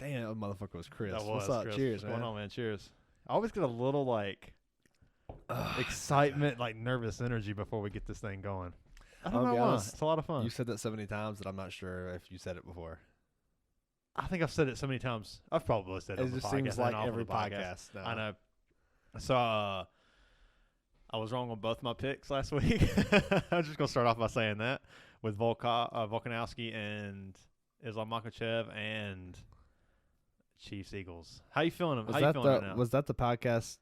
Damn, that motherfucker was Chris. That was What's up? Chris. Cheers, What's man. going on, man? Cheers. I always get a little like excitement, like nervous energy before we get this thing going. I don't I'll know be why. honest, It's a lot of fun. You said that so many times that I'm not sure if you said it before. I think I've said it so many times. I've probably said it. It on the just podcast seems and like off of every the podcast. Now. I know. So I was wrong on both my picks last week. I'm just gonna start off by saying that with Volkanovski and Islam Makhachev and Chiefs Eagles. How you feeling? How you feeling right now? Was that the podcast?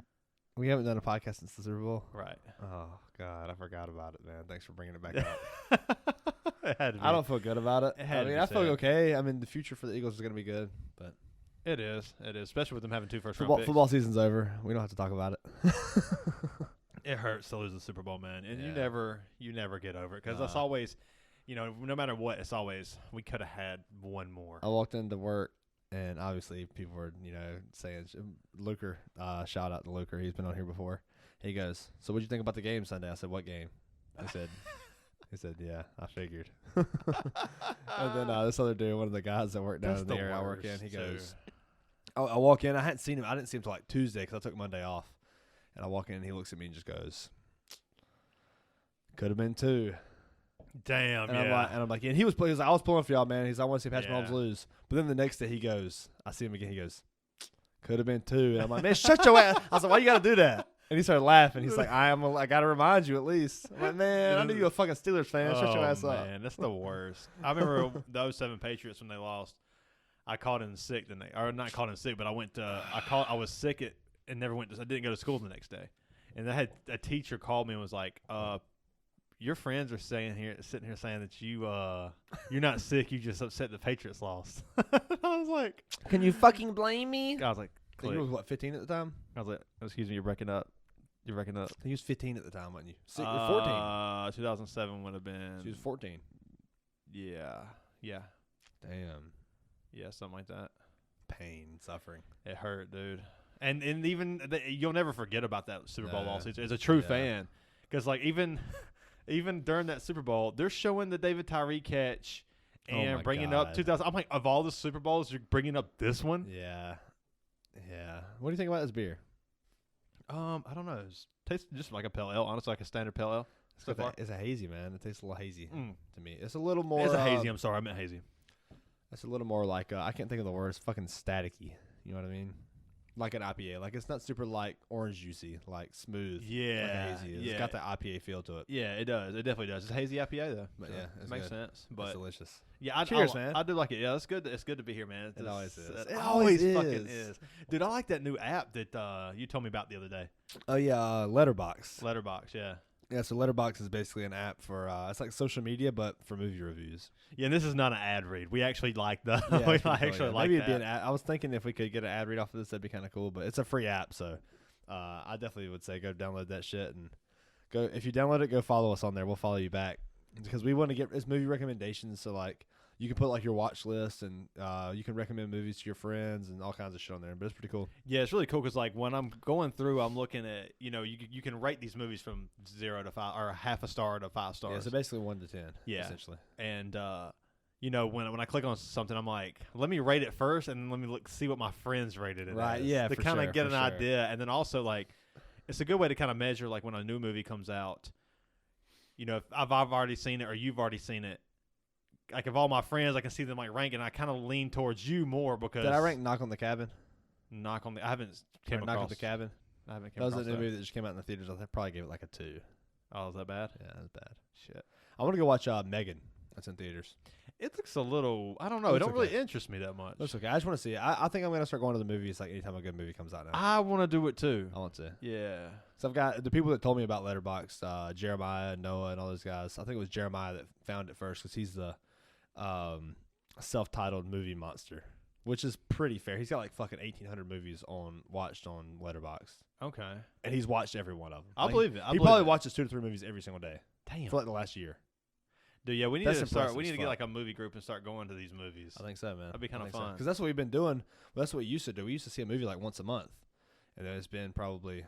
We haven't done a podcast since the Super Bowl. Right. Oh God, I forgot about it, man. Thanks for bringing it back up. It had to be. I don't feel good about it. It had I to mean, be I feel said. okay. I mean, the future for the Eagles is going to be good, but It is, especially with them having 2 first-round football, picks. football season's over. We don't have to talk about it. It hurts to lose the Super Bowl, man, and Yeah. you never get over it because that's Nah. always, no matter what, it's always we could have had one more. I walked into work, and obviously people were, saying, Luker, shout out to Luker. He's been on here before. He goes, so what'd you think about the game Sunday? I said, what game? He said, yeah, I figured. And then this other dude, one of the guys that worked down That's in the the area I work in, worst, he too. goes, I walk in. I hadn't seen him. I didn't see him until like Tuesday because I took Monday off. And I walk in, and he looks at me and just goes, could have been 2. Damn, And yeah. I'm like, and he was like, I was pulling for y'all, man. He's like, I want to see Patrick Yeah. Mahomes lose. But then the next day he goes, I see him again. He goes, could have been 2. And I'm like, man, shut your ass. I was like, why you got to do that? And he started laughing. He's like, I got to remind you at least. I'm like, man, I knew you were a fucking Steelers fan. Shut your ass up. Man, that's the worst. I remember those 7 Patriots when they lost. I called in sick or not called in sick, but I went to I was sick and never went to. I didn't go to school the next day, and I had a teacher called me and was like, your friends are sitting here saying that you're not sick, you just upset the Patriots lost. I was like, Can you fucking blame me? I was like, You click. was what, 15 at the time? I was like, excuse me, you're breaking up. You're breaking up. He was 15 at the time, wasn't you? 14. 2007 would have been. She was 14. Yeah. Damn. Something like that. Pain, suffering. It hurt, dude. And even you'll never forget about that Super Bowl Nah. loss. As a true Yeah. fan, because like even during that Super Bowl, they're showing the David Tyree catch Oh and my bringing God. up 2000. I'm like, of all the Super Bowls, you're bringing up this one. Yeah. What do you think about this beer? I don't know. It tastes just like a pale ale, honestly, like a standard pale ale. So far. It's a hazy, man. It tastes a little hazy Mm. to me. It's a little more. It's a hazy. I'm sorry, I meant hazy. It's a little more like I can't think of the word. It's fucking staticky. You know what I mean? Like an IPA. Like it's not super like orange juicy, like smooth. Yeah, like a hazy is. yeah. It's got that IPA feel to it. Yeah, it does. It definitely does. It's a hazy IPA though. But so yeah, it it's makes good. sense. It's But delicious. yeah, Cheers, man. I do like it. Yeah, it's good. It's good to be here, man. It always is. It It always always fucking is. is, dude. I like that new app that you told me about the other day. Oh yeah, Letterbox. Letterbox, yeah. Yeah, so Letterbox is basically an app for it's like social media but for movie reviews. Yeah, and this is not an ad read. We actually like the. Yeah, we it's pretty cool, actually yeah. like Maybe that. it'd be an ad. I was thinking if we could get an ad read off of this, that'd be kind of cool. But it's a free app, so I definitely would say go download that shit and go. If you download it, go follow us on there. We'll follow you back because we want to get it's movie recommendations. So like you can put like your watch list and you can recommend movies to your friends and all kinds of shit on there. But it's pretty cool. Yeah, it's really cool because like when I'm going through, I'm looking at you can rate these movies from 0 to 5 or half a star to 5 stars. Yeah, so basically 1 to 10. Yeah. essentially. And when I click on something, I'm like, let me rate it first, and then let me see what my friends rated it. Right, as, yeah, to for kind of sure, get for an sure. idea, and then also like, it's a good way to kind of measure like when a new movie comes out. If I've already seen it or you've already seen it, like if all my friends, I can see them like ranking. I kind of lean towards you more because Did I rank Knock on the Cabin? I haven't came Or Knock across on the Cabin? I haven't came That was across a new that. movie that just came out in the theaters. I probably gave it like a 2. Oh, is that bad? Yeah, that's bad. Shit. I want to go watch Megan. That's in theaters. It looks a little. I don't know. It Looks don't okay. really interest me that much. That's okay. I just want to see it. I think I'm going to start going to the movies like anytime a good movie comes out now. I want to do it too. I want to. Yeah. So I've got the people that told me about Letterboxd, Jeremiah, Noah, and all those guys. I think it was Jeremiah that found it first because he's the self-titled movie monster, which is pretty fair. He's got like fucking 1,800 movies watched on Letterboxd, Okay. and he's watched every one of them. I believe it. He probably watches 2 to 3 movies every single day Damn. for like the last year. Dude, yeah, we need That's to start. impressive We need as to get fuck. like a movie group and start going to these movies. I think so, man. That'd be kinda fun. Because that's what we've been doing. Well, that's what we used to do. We used to see a movie like once a month, and then it's been probably it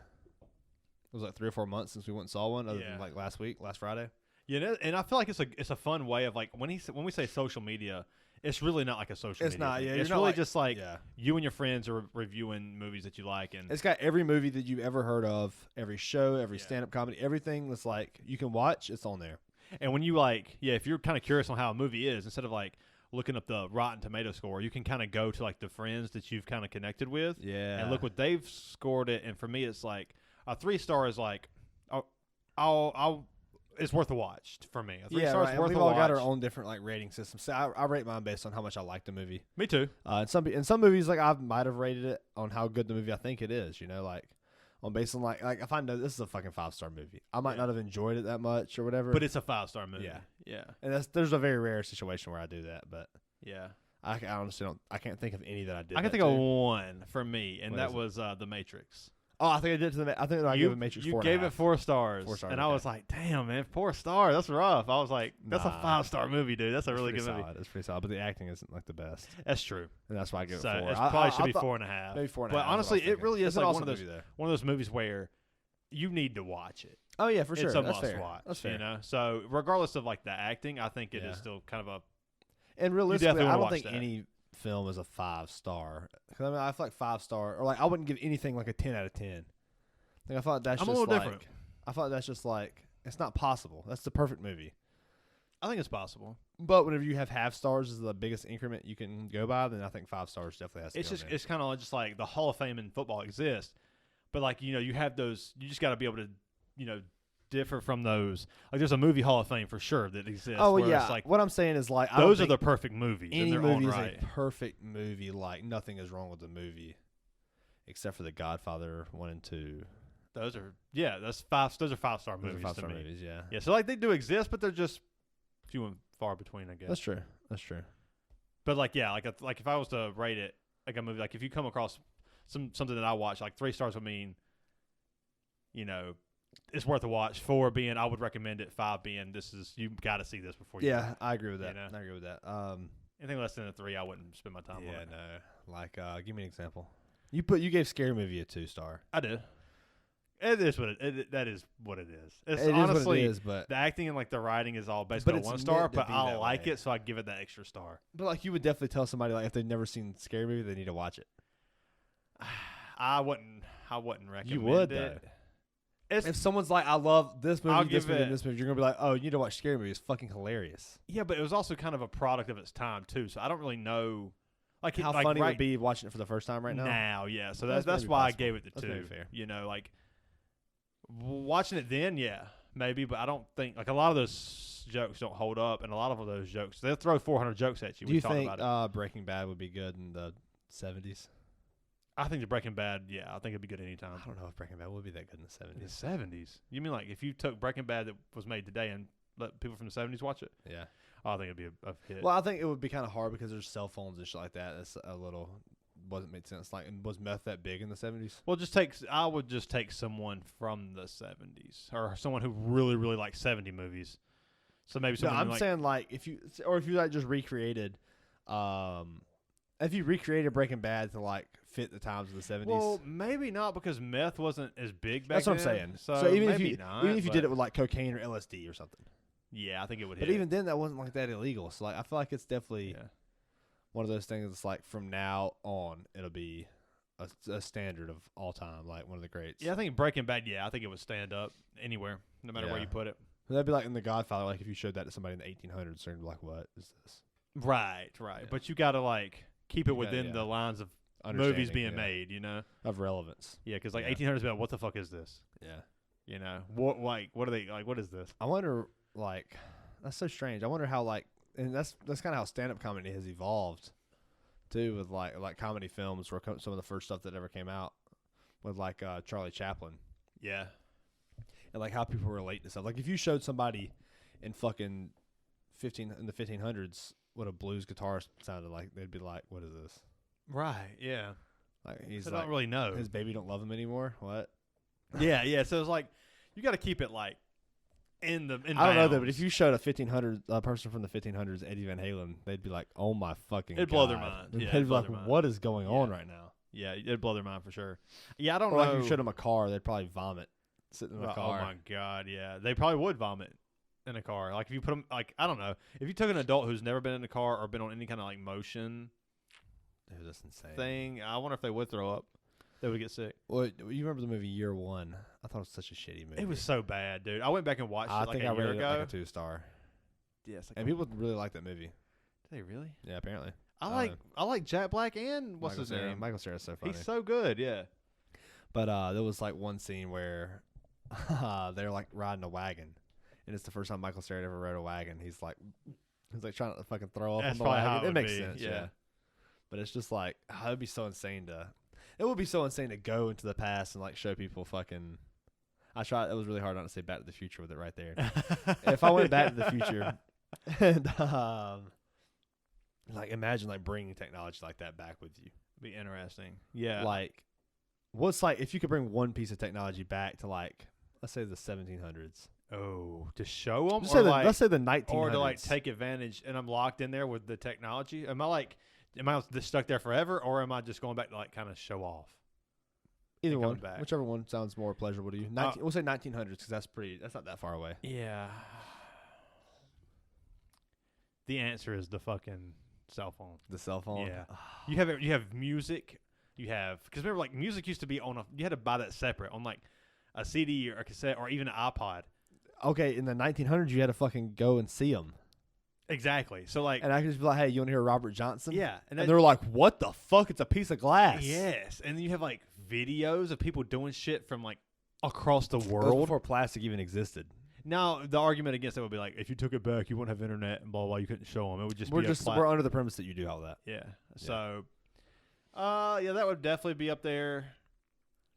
was like 3 or 4 months since we went and saw one, other Yeah. than like last Friday. Yeah, and I feel like it's a fun way of like when we say social media, it's really not like a social It's media not. thing. Yeah, it's you're really not like, just like yeah. you and your friends are reviewing movies that you like, and It's got every movie that you've ever heard of, every show, every Yeah. stand-up comedy, everything that's like you can watch. It's on there. and when you like, if you're kind of curious on how a movie is, instead of like looking up the Rotten Tomato score, you can kind of go to like the friends that you've kind of connected with, Yeah. and look what they've scored it. And for me, it's like a 3-star is like, I'll it's worth a watch for me. A 3-star right. is worth We've a all watch. got our own different like rating systems. So I rate mine based on how much I like the movie. Me too. In some movies, like I might have rated it on how good the movie I think it is. You know, like based on like if I know this is a fucking 5-star movie, I might Yeah. not have enjoyed it that much or whatever. But it's a 5-star movie. Yeah. Yeah. and there's a very rare situation where I do that. But Yeah. I honestly don't. I can't think of any that I did. I can that think of to. one for me, and What that is it? was The Matrix. Oh, I think I did to the. I think I gave it Matrix you 4.5. gave it 4 stars. 4 stars, and I okay. was like, damn, man, 4 stars. That's rough. I was like, that's a Nah. 5-star movie, dude. That's a really It's good pretty movie. solid. It's pretty solid, but the acting isn't like the best, That's true. and that's why I give it So 4. it I probably should I be thought 4.5. maybe 4.5. But is what I was honestly, it thinking. really is It's an like awesome one of movie, though. those movies where you need to watch it. Oh yeah, for sure. It's a That's must fair. watch. That's fair. You know, so regardless of like the acting, I think it Yeah. is still kind of a. And realistically, definitely I wanna don't watch think that. any film is a 5-star. 'Cause I mean, I feel like 5-star, or like I wouldn't give anything like a 10 out of 10. Like I thought that's I'm a just little like, different. I thought that's just like it's not possible. That's the perfect movie. I think it's possible. But whenever you have half stars is the biggest increment you can go by, then I think 5 stars definitely has to. It's go just in there. it's kind of just like the Hall of Fame in football exists, but like you have those. You just got to be able to differ from those. Like there's a movie Hall of Fame for sure that exists. Oh where yeah, it's like what I'm saying is like I don't those are think the perfect movies. any in their movie own is right. a perfect movie. Like nothing is wrong with the movie, except for The Godfather 1 and 2. Those are that's 5. Those are 5-star Those are movies 5-star to me. movies. Yeah, Yeah, so like they do exist, but they're just few and far between, I guess. that's true. That's true. But like like if I was to rate it like a movie, like if you come across something that I watch, like 3 stars would mean, it's worth a watch. 4 being I would recommend it. 5 being you got to see this before. Yeah, I agree with that. You know? I agree with that. Anything less than a 3, I wouldn't spend my time on Yeah, it. no. Like, give me an example. You gave Scary Movie a 2-star. I did. It is what that is what it is. It's It is honestly what it is, but the acting and like the writing is all basically it's 1 star, meant to but be I that like way. it, so I give it that extra star. like you would definitely tell somebody like if they've never seen Scary Movie, they need to watch it. I wouldn't recommend You would, it. though. It's If someone's like, I love this movie, I'll this give movie, it- and this movie, you're gonna be like, oh, you need to watch Scary Movie. It's fucking hilarious. yeah, but it was also kind of a product of its time too. So I don't really know, like How like funny it right would be watching it for the first time right now. now. Yeah, so That's that's maybe why I possible. gave it the That's 2. maybe fair. Like watching it then, yeah, maybe, but I don't think like a lot of those jokes don't hold up, and a lot of those jokes they'll throw 400 jokes at you. Do We you talked think about it. Breaking Bad would be good in the 70s? I think the Breaking Bad, yeah, I think it'd be good anytime. I don't know if Breaking Bad would be that good in the In the 70s. 70s, you mean like if you took Breaking Bad that was made today and let people from the 70s watch it? Yeah. Oh, I think it'd be a hit. Well, I think it would be kind of hard because there's cell phones and shit like that. That's a little wasn't made sense. Like, was meth that big in the 70s? Well, I would just take someone from the 70s or someone who really, really likes 70 movies. So maybe No, someone I'm like, saying like if you like just recreated, if you recreated Breaking Bad to like fit the times of the 70s. well, maybe not because meth wasn't as big back that's what I'm then. saying. So, even if maybe you not, even if you did but- it with like cocaine or LSD or something. yeah, I think it would But hit. even then, that wasn't like that illegal. So like, I feel like it's definitely yeah. one of those things. That's like from now on, it'll be a standard of all time, like one of the greats. Yeah, I think Breaking Bad, yeah, I think it would stand up anywhere, no matter where Yeah. you put it. That'd be like in The Godfather. Like if you showed that to somebody in the 1800s, they're gonna be like, "What is this?" Right. Yeah. But you got to like keep it You gotta, within yeah. the lines of Understanding, movies being yeah, made, of relevance. Yeah, because like Yeah. 1800s about what the fuck is this? Yeah. What are they like? What is this? I wonder, like, that's so strange. I wonder how, like, and that's kind of how stand-up comedy has evolved, too, with like comedy films were some of the first stuff that ever came out with like Charlie Chaplin, Yeah. and like how people relate to stuff. Like if you showed somebody in fucking in the 1500s what a blues guitarist sounded like, they'd be like, "What is this?" Right. Yeah. Like he's I like, don't really know. his baby don't love him anymore. What? Yeah. Yeah. So it's like you got to keep it like in I don't know though, but bounds. if you showed a 1500 person from the 1500s, Eddie Van Halen, they'd be like, "Oh my fucking!" It'd blow their God." mind. They'd Yeah, be it'd blow like, their mind. "What is going on Yeah. right now?" Yeah, it'd blow their mind for sure. Yeah, I don't Or know. like if you showed them a car, they'd probably vomit sitting in the Oh car. my god, yeah, they probably would vomit. in a car. Like if you put them, like I don't know, if you took an adult who's never been in a car or been on any kind of like motion Dude, that's insane. thing, I wonder if they would throw up. They would get sick. Well, you remember the movie Year One? I thought it was such a shitty movie. It was so bad, dude. I went back and watched it like think a I year rated it ago. like a 2-star. Yes, And people really like that movie. Did they really? Yeah, apparently. I like Jack Black and what's Michael his Cera. name? Michael Cera's so funny. He's so good. Yeah. But there was like one scene where they're like riding a wagon, and it's the first time Michael Cera ever rode a wagon. He's like trying to fucking throw up That's on the probably how wagon. it It would makes be, sense, yeah. yeah. But it's just like it'd be so insane to. It would be so insane to go into the past and like show people fucking. I tried. It was really hard not to say Back to the Future with it right there. If I went Back to the Future, and like imagine like bringing technology like that back with you. Be interesting. Yeah. Like, what's like if you could bring one piece of technology back to like let's say the 1700s. Oh, to show them, Let's say the 1900s. or to like take advantage, and I'm locked in there with the technology. Am I just stuck there forever, or am I just going back to like kind of show off? Either and one, coming back? whichever one sounds more pleasurable to you. We'll say 1900s because that's not that far away. Yeah. The answer is the fucking cell phone. The cell phone. Yeah. You have music. Because remember, like music used to be you had to buy that separate on like a CD or a cassette or even an iPod. Okay, in the 1900s, you had to fucking go and see them. Exactly. So like, And I could just be like, hey, you want to hear Robert Johnson? yeah, And they're like, what the fuck? It's a piece of glass. yes, and then you have like videos of people doing shit from like across the That was world. before plastic even existed. Now the argument against it would be like, if you took it back, you wouldn't have internet and blah blah. You couldn't show them. It would just We're under the premise that you do all that. yeah. So, yeah, that would definitely be up there.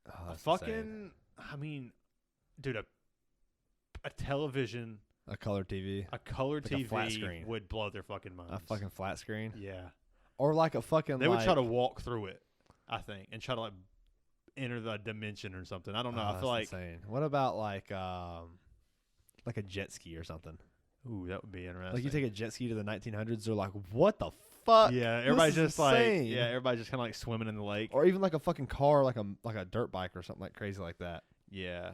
Oh, that's Fucking, insane. I mean, dude, a television, A color TV, a color Like a TV flat screen. would blow their fucking minds. a fucking flat screen, yeah. or like a fucking. They would try to walk through it, I think, and try to like enter the dimension or something. I don't know. I feel like, insane. What about like a jet ski or something? ooh, that would be interesting. Like you take a jet ski to the 1900s, they're like, what the fuck? yeah, This everybody's is just like, insane. yeah, everybody's just kind of like swimming in the lake. Or even like a fucking car, like a dirt bike or something like crazy like that. Yeah.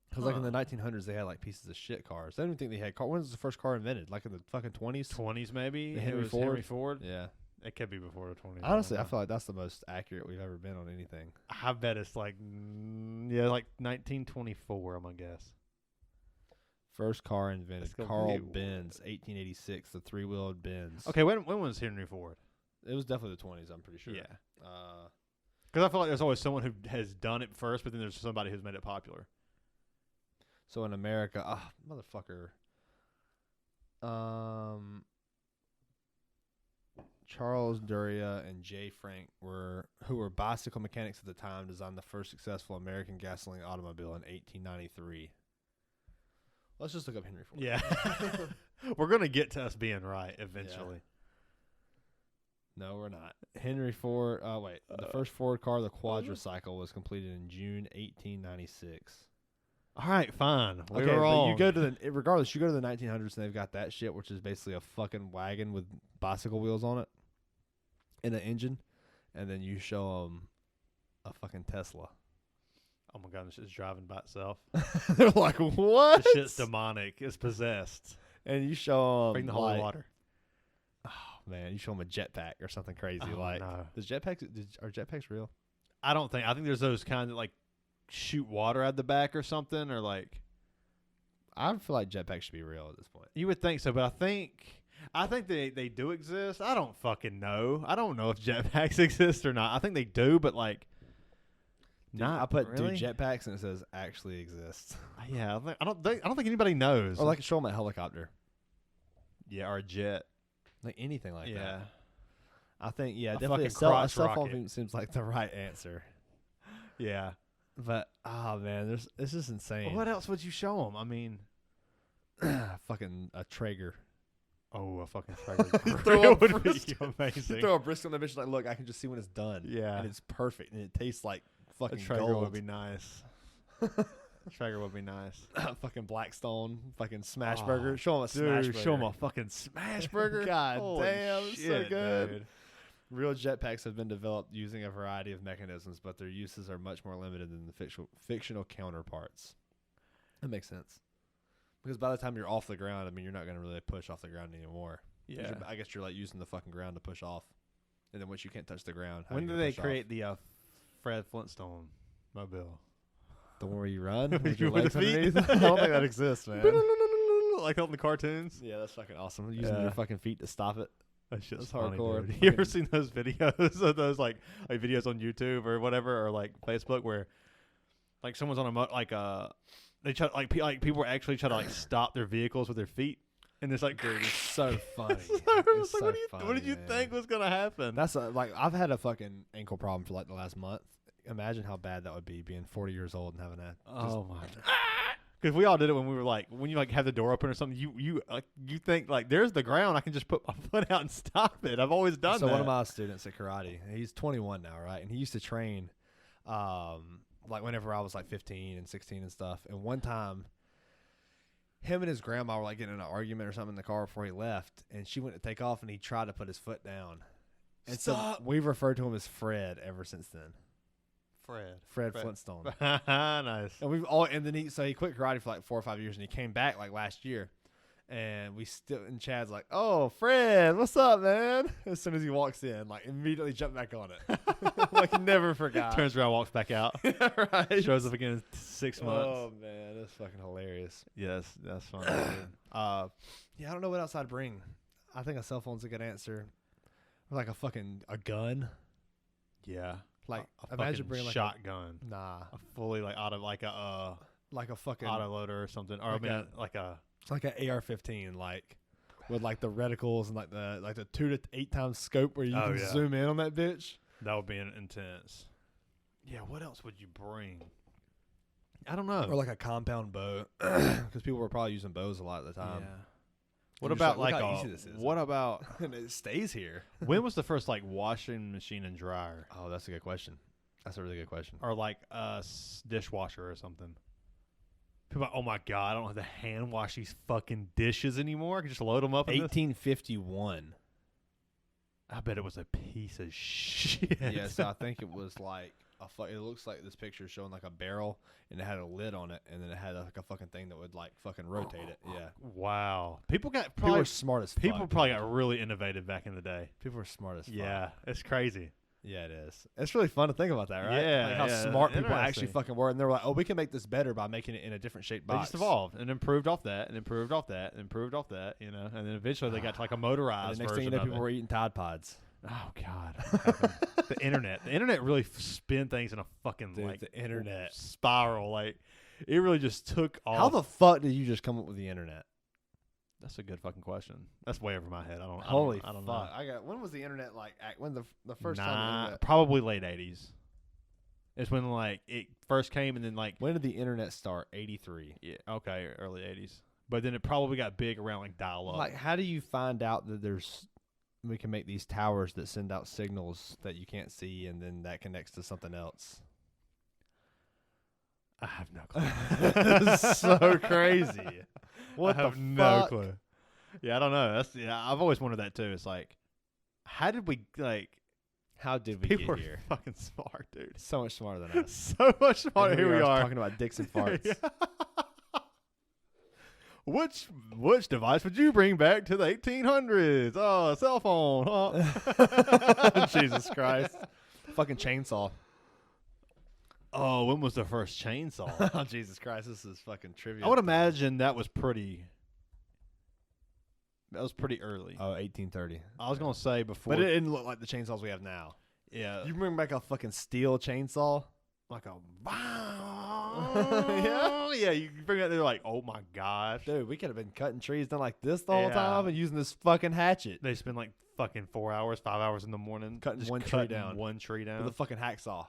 Because like in the 1900s, they had like pieces of shit cars. I don't even think they had car. When was the first car invented? Like in the fucking 20s? 20s maybe. The It Henry was Ford? Henry Ford. Yeah. It could be before the 20s. Honestly, I don't know. feel like that's the most accurate we've ever been on anything. I bet it's like, like 1924, I'm gonna guess. First car invented, It's gonna Carl be- Benz, 1886, the three-wheeled Benz. Okay, when was Henry Ford? It was definitely the 20s, I'm pretty sure. Yeah. Uh, Because I feel like there's always someone who has done it first, but then there's somebody who's made it popular. so in America, motherfucker. Charles Duria and Jay Frank who were bicycle mechanics at the time, designed the first successful American gasoline automobile in 1893. Let's just look up Henry Ford. Yeah. We're going to get to us being right eventually. No, we're not. Henry Ford. Oh wait, the first Ford car, the quadricycle, was completed in June 1896. All right, fine. We Okay, were but wrong. you go to regardless, you go to the 1900s and they've got that shit, which is basically a fucking wagon with bicycle wheels on it and an engine, and then you show them a fucking Tesla. Oh my god, this shit's driving by itself. They're like, what? This shit's demonic. It's possessed. And you show them Bring the holy water. Oh man, you show them a jetpack or something crazy. Oh, like, no. Are jetpacks real? I think there's those kinds that like shoot water out the back or something, or like I feel like jetpacks should be real at this point. you would think so, but I think they do exist. I don't fucking know. I don't know if jetpacks exist or not. I think they do, but like not. I put really? dude jetpacks and it says actually exists. Yeah, I don't think anybody knows. Or like show them a helicopter, yeah, or a jet. like anything like yeah. that. I think A definitely fucking a crotch cell phone rocket. seems like the right answer. Yeah. But man, this is insane. Well, what else would you show them? I mean, Fucking a Traeger. oh, a fucking Traeger Throw grill a would be brisket. amazing. Throw a brisket on the bitch. Like, look, I can just see when it's done. Yeah. and it's perfect, and it tastes like A fucking Traeger gold. would be nice. Traeger would be nice. Fucking Blackstone, fucking smash Oh, burger. Show them a smash Dude, burger. show them a fucking smash burger. God Holy damn, so shit, good. dude. Real jetpacks have been developed using a variety of mechanisms, but their uses are much more limited than the fictional counterparts. That makes sense. Because by the time you're off the ground, I mean, you're not going to really push off the ground anymore. Yeah. I guess you're like using the fucking ground to push off. And then once you can't touch the ground, how When you did gonna they push create off? the Fred Flintstone mobile? The one where you run With with your your legs feet? underneath? I don't think that exists, man. Like on the cartoons. Yeah, that's fucking awesome. Using Yeah. your fucking feet to stop it. That's just That's funny, hardcore. dude. You ever seen those videos of those like videos on YouTube or whatever, or like Facebook where like someone's on a they try like people actually try to like stop their vehicles with their feet, and it's like, Dude, it's so funny. it's It's like, so what did you funny, think man. was gonna happen? That's like I've had a fucking ankle problem for like the last month. Imagine how bad that would be being 40 years old and having that. Oh my! Because we all did it when we were like, when you like have the door open or something, you think like there's the ground, I can just put my foot out and stop it. I've always done that. So one of my students at karate, he's 21 now, right? And he used to train, like whenever I was like 15 and 16 and stuff. And one time, him and his grandma were like getting in an argument or something in the car before he left, and she went to take off, and he tried to put his foot down. And Stop. so we've referred to him as Fred ever since then. Fred Flintstone. Nice. And and then he quit karate for like 4 or 5 years, and he came back like last year, and and Chad's like, "Oh, Fred, what's up, man?" As soon as he walks in, like immediately jump back on it, like he never forgot. Turns around, walks back out. Right. Shows up again in 6 months. Oh man, that's fucking hilarious. Yes, that's funny. Yeah, I don't know what else I'd bring. I think a cell phone's a good answer. Or like a gun. Yeah. Like a imagine fucking bringing like shotgun. a Fully like like a fucking autoloader or something, or like I mean a- like a like an AR-15, like with like the reticles and like the 2 to 8 times scope where you Oh, can yeah. zoom in on that bitch. that would be intense. Yeah, what else would you bring? I don't know. Or like a compound bow, because people were probably using bows a lot at the time. yeah. What You're just about like, like look how a, easy this is. what about And it stays here. when was the first like washing machine and dryer, Oh, that's a good question. That's a really good question. or like a dishwasher or something? People are like, oh my god, I don't have to hand wash these fucking dishes anymore. I can just load them up. In this. 1851. I bet it was a piece of shit. Yeah, so I think it was like it looks like this picture showing like a barrel, and it had a lid on it, and then it had like a fucking thing that would like fucking rotate it. Yeah, Wow. People got people probably were smart as fuck. people probably got really innovative back in the day. People were smart as fuck. Yeah, it's crazy. Yeah, it is. It's really fun to think about that, right? Yeah, like how yeah, smart people actually interesting. fucking were, and they were like, "Oh, we can make this better by making it in a different shaped They box." just evolved and improved off that and improved off that and improved off that, you know, and then eventually they got to like a And motorized the next thing you version know, of people it. were eating Tide Pods. Oh god, the internet really spin things in a fucking Dude, like the internet. spiral. Like it really just took off. How the fuck did you just come up with the internet? That's a good fucking question. That's way over my head. I don't. Holy I don't fuck! know. When was the internet like? When the first time? The internet, Probably late '80s. It's when like it first came, and then like when did the internet start? 83. yeah, okay, early '80s. But then it probably got big around like dial-up. Like, how do you find out that we can make these towers that send out signals that you can't see, and then that connects to something else? I have no clue. That's so crazy. What I have the no fuck? clue. Yeah, I don't know. I've always wondered that too. It's like, how did we like? How did we People get are here? fucking smart, dude. So much smarter than us. So much smarter. And Here we are talking about dicks and farts. Yeah. Which device would you bring back to the 1800s? Oh, a cell phone. Huh? Jesus Christ. Fucking chainsaw. Oh, when was the first chainsaw? Oh, Jesus Christ. This is fucking trivia. I would imagine that was pretty early. Oh, 1830. I was gonna say before, But it didn't look like the chainsaws we have now. yeah, You bring back a fucking steel chainsaw? like a Yeah? yeah. You bring that, they're like, oh my gosh, Dude, we could have been cutting trees down like this the whole Yeah. time and using this fucking hatchet. they spend like fucking 4 hours, 5 hours in the morning Cutting just one tree cutting down. one tree down With a fucking hacksaw.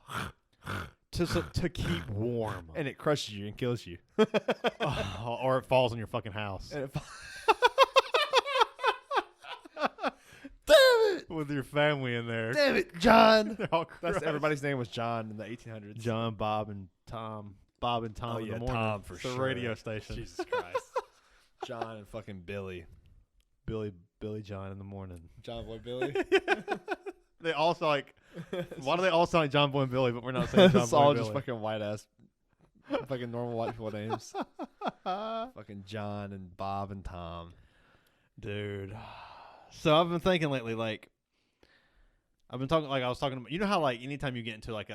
to keep warm, And it crushes you and kills you. or it falls on your fucking house And it Damn it! with your family in there. Damn it, John! They're all That's crushed. everybody's name was John in the 1800s. John, Bob, and Tom. Bob and Tom Oh, in yeah, the morning. Tom for It's sure. a radio station. Jesus Christ. John and fucking Billy. Billy John in the morning. John Boy Billy. They all sound like. Why do they all sound like John Boy and Billy, but we're not saying John It's Boy all and just Billy? fucking white ass, fucking normal white people names. Fucking John and Bob and Tom. Dude. So I've been thinking lately, like, I was talking about, you know how, like, anytime you get into, like,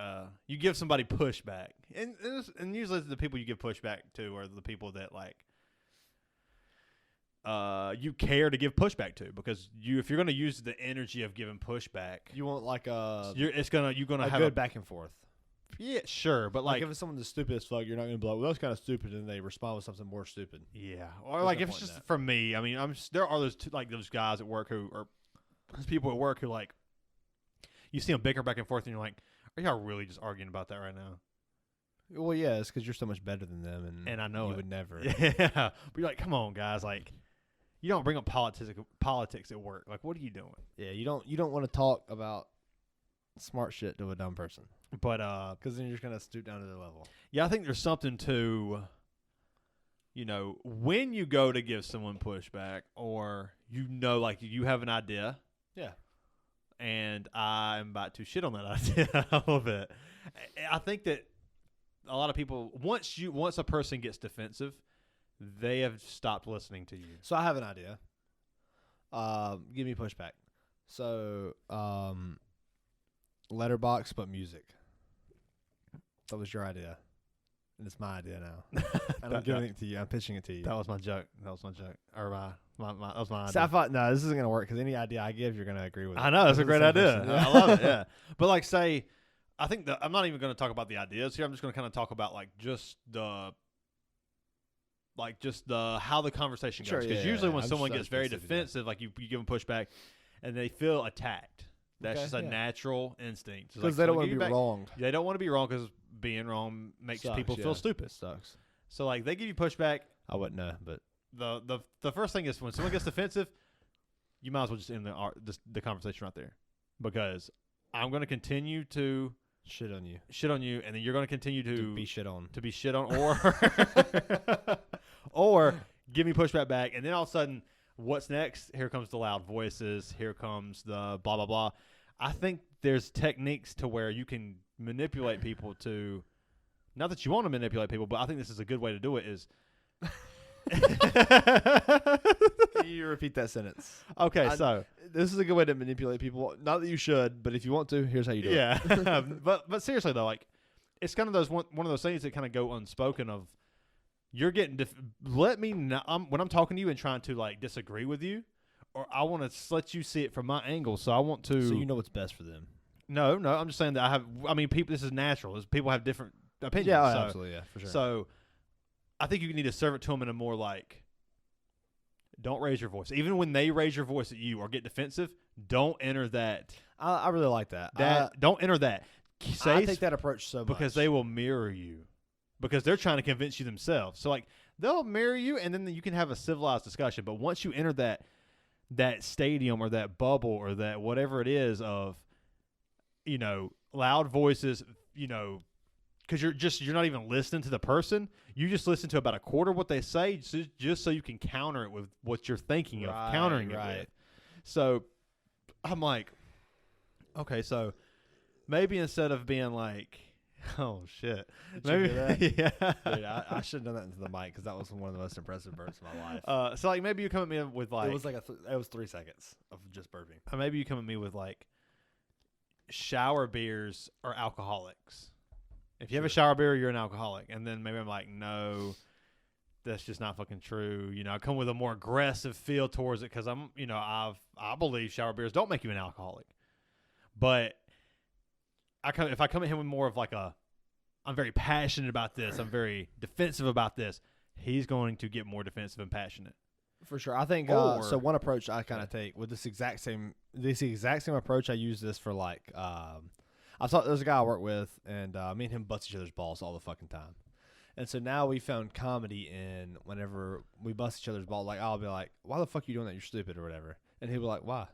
you give somebody pushback, and usually the people you give pushback to are the people that, like, you care to give pushback to, because if you're going to use the energy of giving pushback, You want like you're going to have good back and forth. Yeah, sure, but Like if it's someone that's stupid as fuck, you're not gonna be like, well, that's kind of stupid, and they respond with something more stupid. yeah, or There's like no if it's point in just that. for me, I mean, there are those guys at work who are those people at work who, like, you see them bicker back and forth, and you're like, are y'all really just arguing about that right now? Well, yeah, it's because you're so much better than them, And I know you it. would never. Yeah, but you're like, come on, guys, like, you don't bring up politics at work. Like, what are you doing? Yeah, you don't want to talk about smart shit to a dumb person, But because then you're just gonna stoop down to their level. yeah, I think there's something to, when you go to give someone pushback, or like you have an idea. Yeah. And I am about to shit on that idea a little bit. I think that a lot of people, once a person gets defensive, they have stopped listening to you. So I have an idea. Give me pushback. So, letterbox, but music. That was your idea, and it's my idea now. And I'm giving it to you. I'm pitching it to you. That was my joke. Or that was my idea. So I thought, no, this isn't gonna work because any idea I give, you're gonna agree with. I know, that's a great idea. Yeah. I love it. Yeah, but like, say, I think I'm not even going to talk about the ideas here. I'm just going to kind of talk about just the how the conversation goes. Sure, Because yeah, usually yeah. when I'm someone just gets very specific, defensive, like you give them pushback, and they feel attacked. That's Okay, just a yeah. natural instinct. Because they don't want to be wronged. They don't want to be wrong, because being wrong makes Sucks, people feel yeah. stupid. Sucks. So like they give you pushback. I wouldn't know, but The first thing is when someone gets defensive, you might as well just end the conversation right there, because I'm going to continue to shit on you, and then you're going to continue to be shit on, or give me pushback back, and then all of a sudden, what's next? Here comes the loud voices. Here comes the blah blah blah. I think there's techniques to where you can manipulate people to, not that you want to manipulate people, but I think this is a good way to do it. Is Can you repeat that sentence? Okay, so this is a good way to manipulate people. Not that you should, but if you want to, here's how you do it. Yeah, but seriously though, like, it's kind of one of those things that kind of go unspoken. Of you're getting let me know when I'm talking to you and trying to like disagree with you, or I want to let you see it from my angle. So I want to. So you know what's best for them. No, I'm just saying that people. This is natural. People have different opinions. Yeah, so, absolutely, yeah, for sure. So I think you need to serve it to them in a more like, don't raise your voice. Even when they raise your voice at you or get defensive, don't enter that. I really like that. Don't enter that. I take that approach so much. Because they will mirror you. Because they're trying to convince you themselves. So, like, they'll mirror you, and then you can have a civilized discussion. But once you enter that stadium or that bubble or that whatever it is of, loud voices, because you're not even listening to the person. You just listen to about a quarter of what they say, just so you can counter it with what you're thinking of countering it with. So I'm like, okay, so maybe instead of being like, oh shit, maybe yeah. Dude, I should have done that into the mic because that was one of the most impressive burps of my life. So like maybe you come at me with like, it was like it was 3 seconds of just burping. Or maybe you come at me with like, shower beers are alcoholics. If you have a shower beer, you're an alcoholic. And then maybe I'm like, no, that's just not fucking true. I come with a more aggressive feel towards it because I'm, I believe shower beers don't make you an alcoholic. But if I come at him with more of like I'm very passionate about this, I'm very defensive about this, he's going to get more defensive and passionate. For sure. I think so. One approach I kind of take with this exact same approach, I use this for like there's a guy I work with, and me and him bust each other's balls all the fucking time. And so now we found comedy in whenever we bust each other's balls. Like, I'll be like, why the fuck are you doing that? You're stupid or whatever. And he'll be like, why?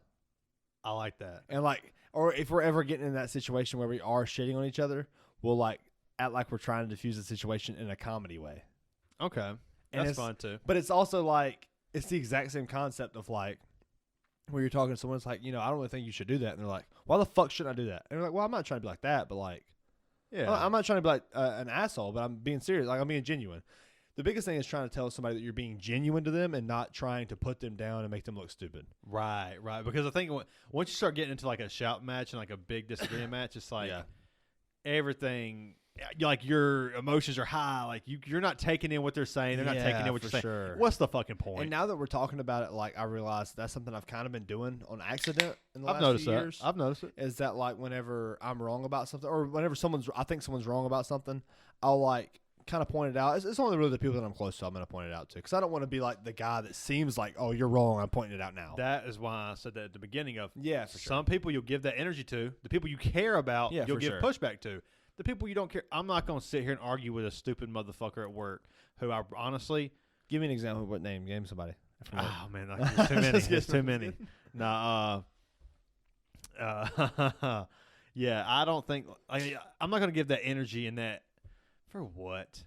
I like that. And like, or if we're ever getting in that situation where we are shitting on each other, we'll like act like we're trying to diffuse the situation in a comedy way. Okay. And that's fun too. But it's also like, it's the exact same concept of like, where you're talking to someone, it's like, I don't really think you should do that. And they're like, why the fuck shouldn't I do that? And they're like, well, I'm not trying to be like that, but like, yeah, I'm not trying to be like an asshole, but I'm being serious. Like, I'm being genuine. The biggest thing is trying to tell somebody that you're being genuine to them and not trying to put them down and make them look stupid. Right. Because I think once you start getting into like a shout match and like a big disagreement match, it's like everything. Like your emotions are high. Like you're not taking in what they're saying. They're not taking in what you're saying. Sure. What's the fucking point? And now that we're talking about it, like I realize that's something I've kind of been doing on accident in the last noticed few that. years. I've noticed it. Is that like whenever I'm wrong about something, or whenever I think someone's wrong about something, I'll like kind of point it out. It's only really the people that I'm close to I'm going to point it out to, because I don't want to be like the guy that seems like, oh, you're wrong, I'm pointing it out now. That is why I said that at the beginning of for some people you'll give that energy to. The people you care about, you'll give pushback to. The people you don't care, I'm not going to sit here and argue with a stupid motherfucker at work who I honestly. Give me an example of what name. Name somebody. Oh, man, like, there's too many. There's too many. Nah, yeah, I don't think. I'm not going to give that energy and that. For what?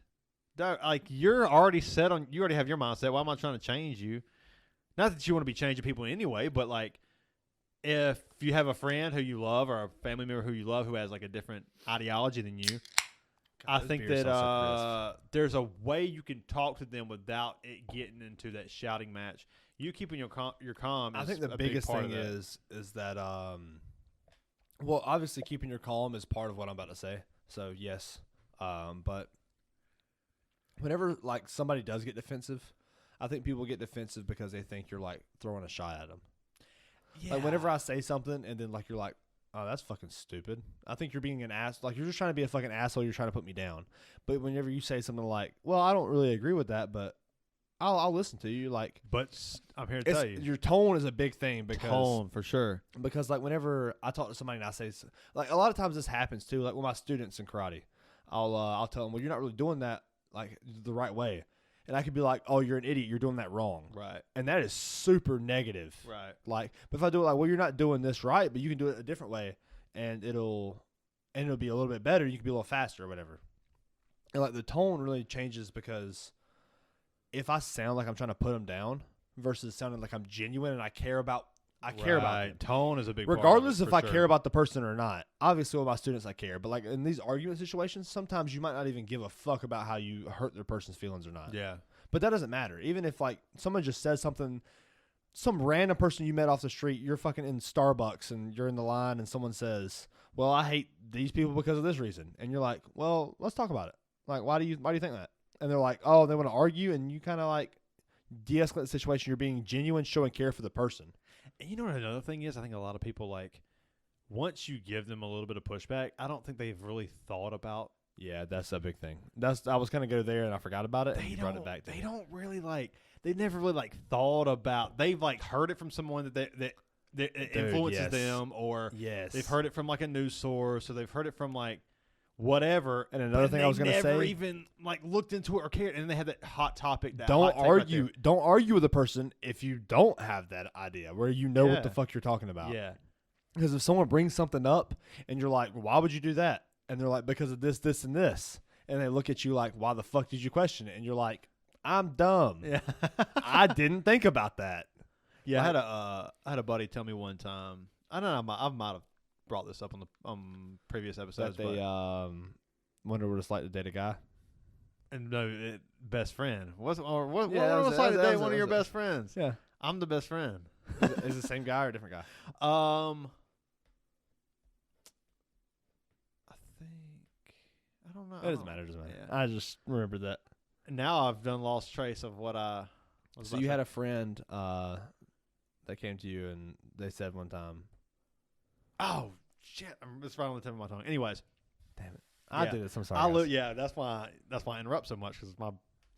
Like, you're already set on. You already have your mindset. Why am I trying to change you? Not that you want to be changing people anyway, but like, if you have a friend who you love or a family member who you love who has like a different ideology than you, I think that there's a way you can talk to them without it getting into that shouting match. You keeping your calm. I think the biggest thing is that well, obviously keeping your calm is part of what I'm about to say. So yes. But whenever like somebody does get defensive, I think people get defensive because they think you're like throwing a shot at them. Yeah. Like whenever I say something and then like you're like, oh, that's fucking stupid. I think you're being an ass. Like you're just trying to be a fucking asshole. You're trying to put me down. But whenever you say something like, well, I don't really agree with that, but I'll listen to you. Like, but I'm here to tell you, your tone is a big thing. Because tone for sure. Because like whenever I talk to somebody and I say, like a lot of times this happens too. Like with my students in karate. I'll tell them, well, you're not really doing that like the right way, and I could be like, oh, you're an idiot, you're doing that wrong, right? And that is super negative, right? Like, but if I do it like, well, you're not doing this right, but you can do it a different way, and it'll be a little bit better. You can be a little faster or whatever, and like the tone really changes because if I sound like I'm trying to put them down versus sounding like I'm genuine and I care about them. Tone is a big regardless part if I care about the person or not. Obviously with my students I care, but like in these argument situations sometimes you might not even give a fuck about how you hurt their person's feelings or not. Yeah, but that doesn't matter. Even if like someone just says something, some random person you met off the street, you're fucking in Starbucks and you're in the line and someone says, well, I hate these people because of this reason, and you're like, well, let's talk about it. Like, why do you think that? And they're like, oh, they want to argue, and you kind of like de-escalate the situation. You're being genuine, showing care for the person. And you know what another thing is? I think a lot of people, like, once you give them a little bit of pushback, I don't think they've really thought about. Yeah, that's a big thing. I was going to go there, and I forgot about it, and you brought it back to me. They don't really, like, they've never really, like, thought about. They've, like, heard it from someone that influences them, or they've heard it from, like, a news source, or they've heard it from, like, whatever. And another thing I was going to say, never even like looked into it or cared, and they had that hot topic. Don't argue with a person if you don't have that idea where you know what the fuck you're talking about. Yeah, because if someone brings something up and you're like, why would you do that? And they're like, because of this, this, and this, and they look at you like, why the fuck did you question it? And you're like, I'm dumb. Yeah, I didn't think about that. Yeah, like, I had a buddy tell me one time. I don't know. I might have brought this up on the previous episodes. That they wonder what it's like to date a guy. And no, best friend. What was it like to date one of your best friends? Yeah, I'm the best friend. Is it the same guy or a different guy? I think I don't know. It doesn't matter. Yeah. I just remember that. Now I've lost trace of what I was. So you had a friend that came to you and they said one time, oh shit! It's right on the tip of my tongue. Anyways, damn it, I did this. I'm sorry. That's why I interrupt so much, because my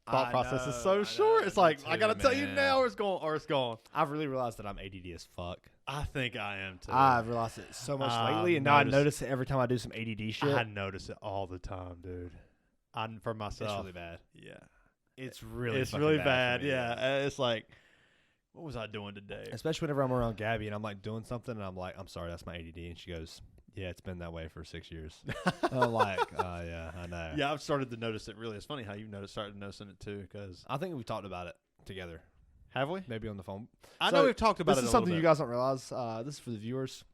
thought process is so short. It's like I gotta tell you now, or it's gone. I've really realized that I'm ADD as fuck. I think I am too. I've realized it so much lately, and now I notice it every time I do some ADD shit. I notice it all the time, dude. For myself, it's really bad. Yeah, it's really bad. Yeah, it's like, what was I doing today? Especially whenever I'm around Gabby and I'm like doing something and I'm like, I'm sorry, that's my ADD, and she goes, yeah, it's been that way for 6 years. I'm like, yeah, I know. Yeah, I've started to notice it. Really, it's funny how you've started noticing it too, because I think we talked about it together. Have we? Maybe on the phone. I know we've talked about it. This is something you guys don't realize. This is for the viewers.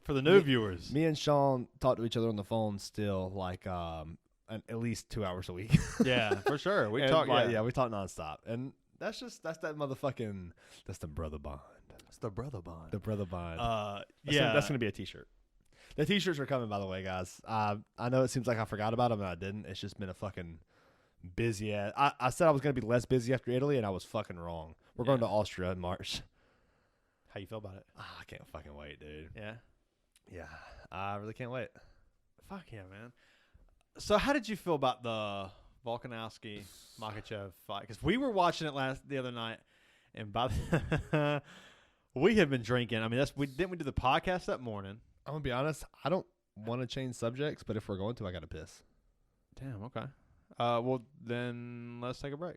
For the new viewers. Me and Shawn talk to each other on the phone still, like at least 2 hours a week. Yeah, for sure. We And, talk. like, Yeah, we talk nonstop, and that's that motherfucking that's the brother bond. it's the brother bond. The brother bond. Yeah, That's gonna be a T-shirt. The T-shirts are coming, by the way, guys. I know it seems like I forgot about them, and I didn't. It's just been a fucking busy ass. I said I was gonna be less busy after Italy, and I was fucking wrong. We're going to Austria in March. How you feel about it? I can't fucking wait, dude. Yeah. Yeah, I really can't wait. Fuck yeah, man. So how did you feel about the Volkanovski Makhachev fight? Because we were watching it the other night, and by the we had been drinking. I mean, didn't we do the podcast that morning? I'm gonna be honest. I don't want to change subjects, but if we're going to, I gotta piss. Damn. Okay. Well, then let's take a break.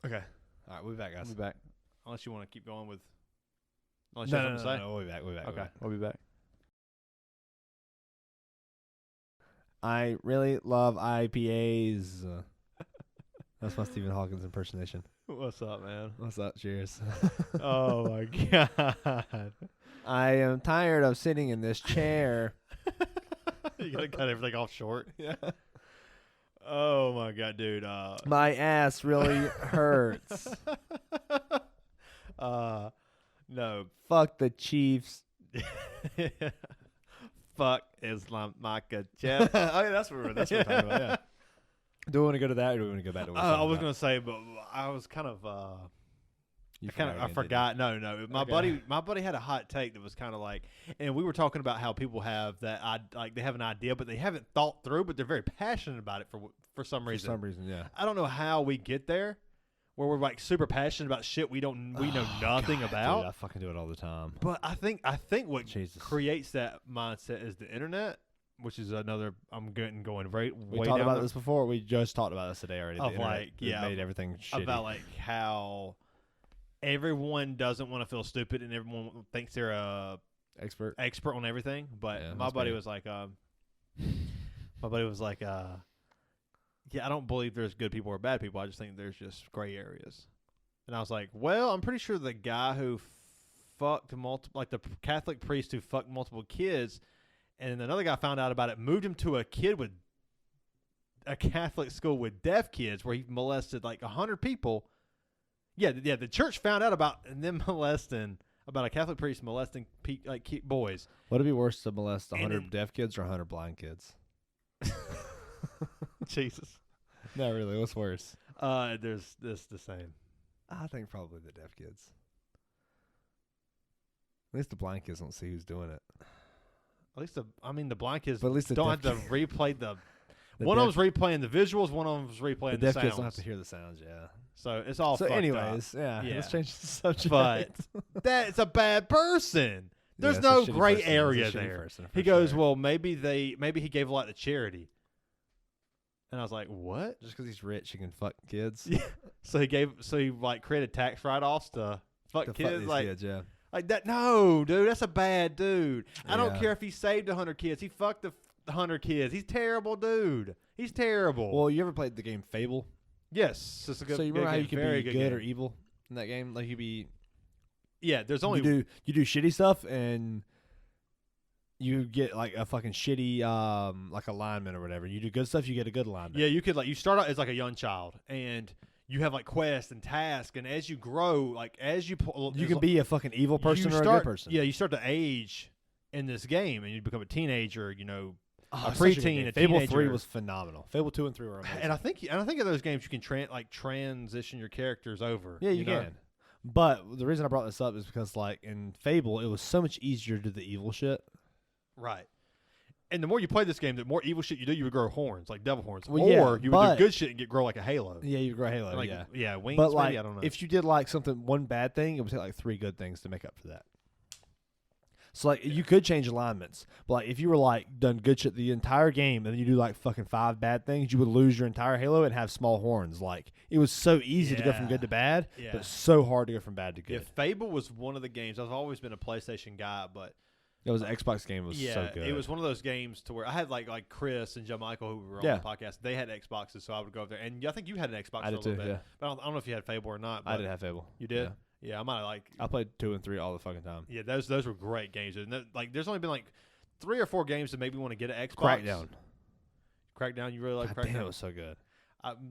Okay. All right, we'll be back, guys. We'll be back. Unless you want to keep going with. Unless you have something to say. No, we'll be back. We'll be back. Okay, we'll be back. I really love IPAs. That's my Stephen Hawkins impersonation. What's up, man? What's up? Cheers. Oh my god. I am tired of sitting in this chair. You gotta cut everything off short. Yeah. Oh my god, dude. My ass really hurts. No. Fuck the Chiefs. Fuck Islam Makhachev. Oh yeah, that's what we're talking about. Yeah. Do we want to go to that, or do we want to go back to what I was gonna say, but I was kind of I forgot. No. My buddy had a hot take that was kind of like, and we were talking about how people have that they have an idea, but they haven't thought through, but they're very passionate about it for some reason. For some reason, yeah. I don't know how we get there, where we're like super passionate about shit we know nothing about. Dude, I fucking do it all the time. But I think what Jesus. creates that mindset is the internet, which is another. I'm going very. We talked about this before. We just talked about this today already. Of the like, internet made everything shitty. About like how everyone doesn't want to feel stupid and everyone thinks they're a expert on everything. But yeah, my buddy was like, yeah, I don't believe there's good people or bad people. I just think there's just gray areas. And I was like, well, I'm pretty sure the guy who fucked like the Catholic priest who fucked multiple kids, and another guy found out about it, moved him to a Catholic school with deaf kids where he molested like 100 people. Yeah, the church found out about a Catholic priest molesting boys. Would it be worse to molest 100 deaf kids or 100 blind kids? Jesus. No, really. What's worse? There's this the same. I think probably the deaf kids. At least the blind kids don't see who's doing it. At least the blind kids but at least don't have to replay the one of them's replaying the visuals, one of them's replaying the deaf sounds. Kids don't have to hear the sounds, yeah. So it's all fucked anyways, up. Yeah, let's change the subject. But that's a bad person. There's no gray area there. He goes, well, maybe he gave a lot to charity. And I was like, what? Just because he's rich, he can fuck kids. Yeah. So he created tax write-offs to fuck kids. Fuck these kids, yeah. Like that. No, dude, that's a bad dude. I don't Yeah. care if he saved 100 kids. He fucked the 100 kids. He's terrible, dude. He's terrible. Well, you ever played the game Fable? Yes. It's a good, so you remember how game. you can Very be good or evil in that game? Like you be. Yeah, there's only you do shitty stuff and you get like a fucking shitty like alignment or whatever. You do good stuff, you get a good alignment. Yeah, you could you start out as like a young child and you have like quests and tasks, and as you grow, you can be a fucking evil person or a good person. Yeah, you start to age in this game and you become a teenager, a preteen, a Fable teenager. 3 was phenomenal. Fable 2 and 3 were amazing. And I think in those games you can transition your characters over. Yeah, you can. But the reason I brought this up is because like in Fable, it was so much easier to do the evil shit. Right. And the more you play this game, the more evil shit you do, you would grow horns, like devil horns. Well, or you would do good shit and grow like a halo. Yeah, you would grow a halo, yeah, wings but maybe, I don't know. If you did like one bad thing, it would take like 3 good things to make up for that. So like you could change alignments. But like if you were like done good shit the entire game and then you do like fucking 5 bad things, you would lose your entire halo and have small horns. Like it was so easy to go from good to bad, but so hard to go from bad to good. Yeah, Fable was one of the games. I've always been a PlayStation guy, but it was an Xbox game. It was so good. It was one of those games to where I had like Chris and Joe Michael who were on the podcast. They had Xboxes, so I would go over there. And I think you had an Xbox I did for a little too, bit. But I don't know if you had Fable or not. I did have Fable. You did? Yeah, I might have I played 2 and 3 all the fucking time. Yeah, those were great games. And there's only been like 3 or 4 games that made me want to get an Xbox. Crackdown. You really like God Crackdown? damn, it was so good.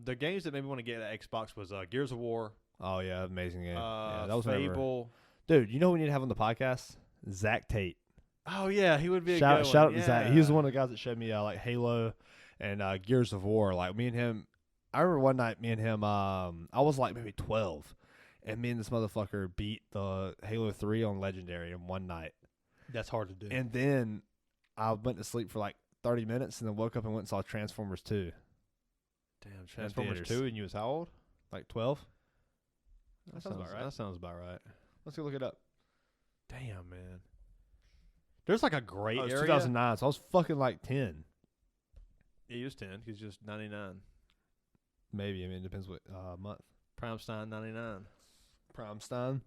The games that made me want to get an Xbox was Gears of War. Oh yeah, amazing game. Yeah, that was Fable. Dude, you know who we need to have on the podcast? Zach Tate. Oh yeah, he would be a shout good out one. to Zach. He was one of the guys that showed me like Halo and Gears of War. Like me and him, I remember one night me and him. I was like maybe 12, and me and this motherfucker beat the Halo 3 on Legendary in one night. That's hard to do. And then I went to sleep for like 30 minutes, and then woke up and went and saw Transformers 2. Damn, Transformers theaters. 2, and you was how old? Like 12. That sounds about right. That sounds about right. Let's go look it up. Damn, man. There's like a great It's area. 2009, so I was fucking like 10. Yeah, he was 10. He's just 99. Maybe. I mean, it depends what month. Primestein 99. Primestein.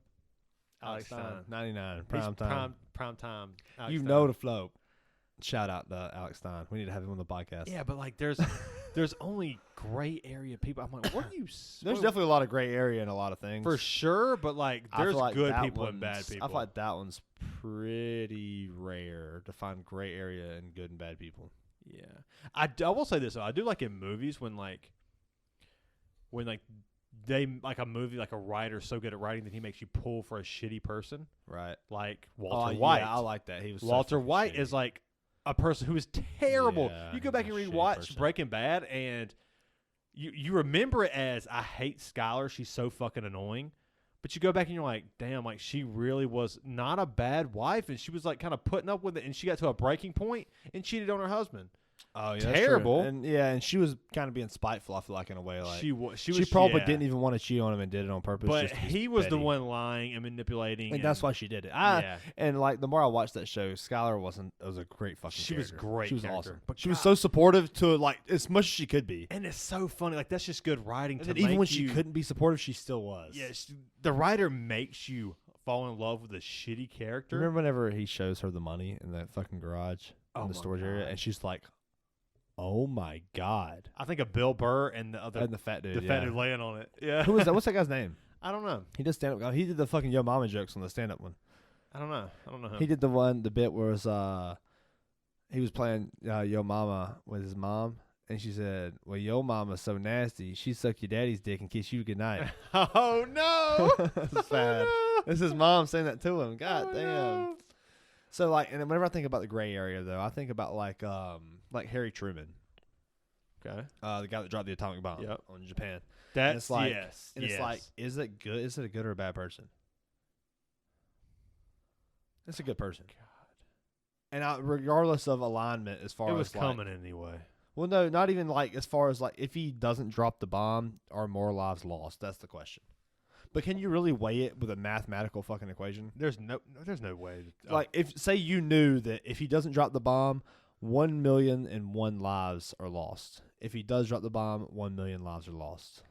Alex Stein. 99. Prime time. Prime time. Alex You Stein. know the flow. Shout out to Alex Stein. We need to have him on the podcast. Yeah, but like there's only gray area people. I'm like, what are you? There's definitely a lot of gray area in a lot of things. For sure, but like I there's feel like good that people and bad people. I feel like that one's pretty rare to find gray area and good and bad people. Yeah. I will say this though. I do like in movies when they like a movie, like a writer's so good at writing that he makes you pull for a shitty person. Right. Like Walter White. Yeah, I like that. He was Walter so White shitty. is like a person who is terrible. Yeah, You go back he's and a shitty rewatch person. Breaking Bad, and you remember it as I hate Skylar. She's so fucking annoying. But you go back and you're like, damn, like she really was not a bad wife, and she was like kind of putting up with it, and she got to a breaking point and cheated on her husband. Oh yeah, terrible. And and she was kind of being spiteful. I feel like in a way, like she probably yeah. didn't even want to cheat on him and did it on purpose. But just to be he was the petty. one lying and manipulating, and that's why she did it. Yeah. And like the more I watched that show, Skylar was a great fucking. She was character. great She was character. awesome. But she was God. so supportive to like as much as she could be. And it's so funny. Like that's just good writing. And To then even make when you, she couldn't be supportive, she still was. yeah, the writer makes you fall in love with a shitty character. Remember whenever he shows her the money in that fucking garage Oh in the my storage area, God. and she's like, "Oh my God!" I think of Bill Burr and the other And the fat dude, fat dude laying on it. Yeah. Who was that? What's that guy's name? I don't know. He does stand up. He did the fucking Yo Mama jokes on the stand up one. I don't know. Him. He did the bit where it was he was playing Yo Mama with his mom, and she said, "Well, Yo Mama's so nasty. She suck your daddy's dick and kiss you goodnight." Oh no! That's sad. This is his mom saying that to him. God Oh, damn. no. So like, and whenever I think about the gray area, though, I think about like Harry Truman, Okay. the guy that dropped the atomic bomb Yep. on Japan. That's it's like, yes. And yes. it's like, is it good? Is it a good or a bad person? It's a good person. God. And regardless of alignment, as far It was as like, coming anyway. well, no, not even like as far as like if he doesn't drop the bomb, are more lives lost? That's the question. But can you really weigh it with a mathematical fucking equation? There's no way. Like, if say you knew that if he doesn't drop the bomb, 1,000,001 lives are lost. If he does drop the bomb, 1,000,000 lives are lost.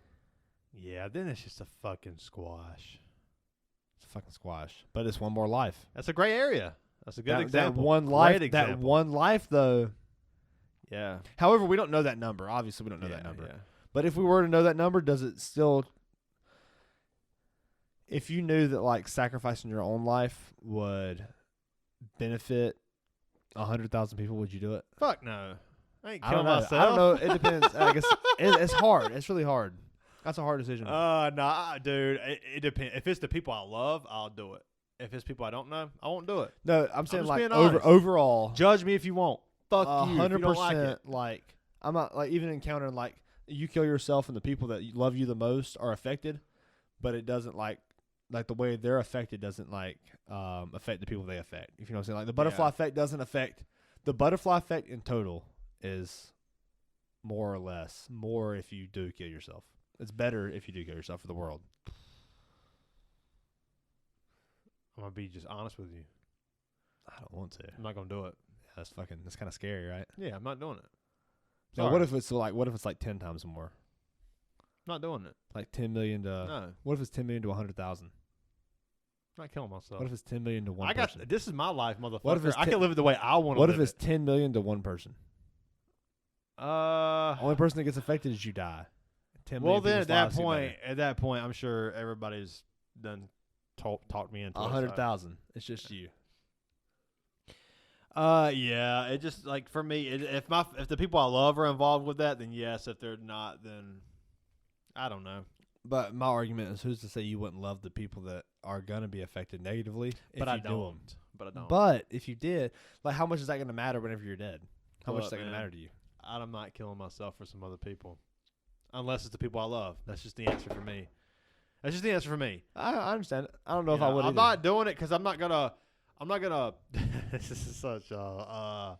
yeah, then it's just a fucking squash. It's a fucking squash. But it's one more life. That's a gray area. That's a good That example. one Great life. example. That one life, though. Yeah. However, we don't know that number. Obviously, we don't know Yeah, that number. yeah. But if we were to know that number, does it still? If you knew that like sacrificing your own life would benefit 100,000 people, would you do it? Fuck no. I ain't I killing don't know. myself. I don't know. It depends. I guess it's hard. It's really hard. That's a hard decision. Nah, dude. It depends. If it's the people I love, I'll do it. If it's people I don't know, I won't do it. No, I'm saying just like being honest. overall, Judge me if you want. Fuck you. If you don't like it. 100%. Like I'm not like even encountering like you kill yourself and the people that love you the most are affected, but it doesn't like the way they're affected doesn't like affect the people they affect. If you know what I'm saying, like the butterfly effect doesn't affect the butterfly effect in total is more or less more if you do kill yourself. It's better if you do kill yourself for the world. I'm gonna be just honest with you. I don't want to. I'm not gonna do it. Yeah, that's kind of scary, right? Yeah, I'm not doing it. Now, Sorry. what if it's like 10 times more? I'm not doing it. Like 10 million to No, what if it's 10 million to 100,000? I'm not killing myself. What if it's 10 million to one I got person? this is my life, motherfucker. What if it's I can live it the way I want to What live if it's 10 million to one person? Only Only person that gets affected is you die. 10 well, million then people's at that point, I'm sure everybody's done talked me into it, so. 100,000. It's just you. Yeah. It just like for me, if the people I love are involved with that, then yes. If they're not, then I don't know. But my argument is, who's to say you wouldn't love the people that are gonna be affected negatively if But I you do don't. 'em? But I don't. But if you did, like, how much is that gonna matter whenever you're dead? How much Look, is that gonna man, matter to you? I'm not killing myself for some other people, unless it's the people I love. That's just the answer for me. That's just the answer for me. I understand it. I don't know if You I know, would. I'm either. not doing it because I'm not gonna. This is such a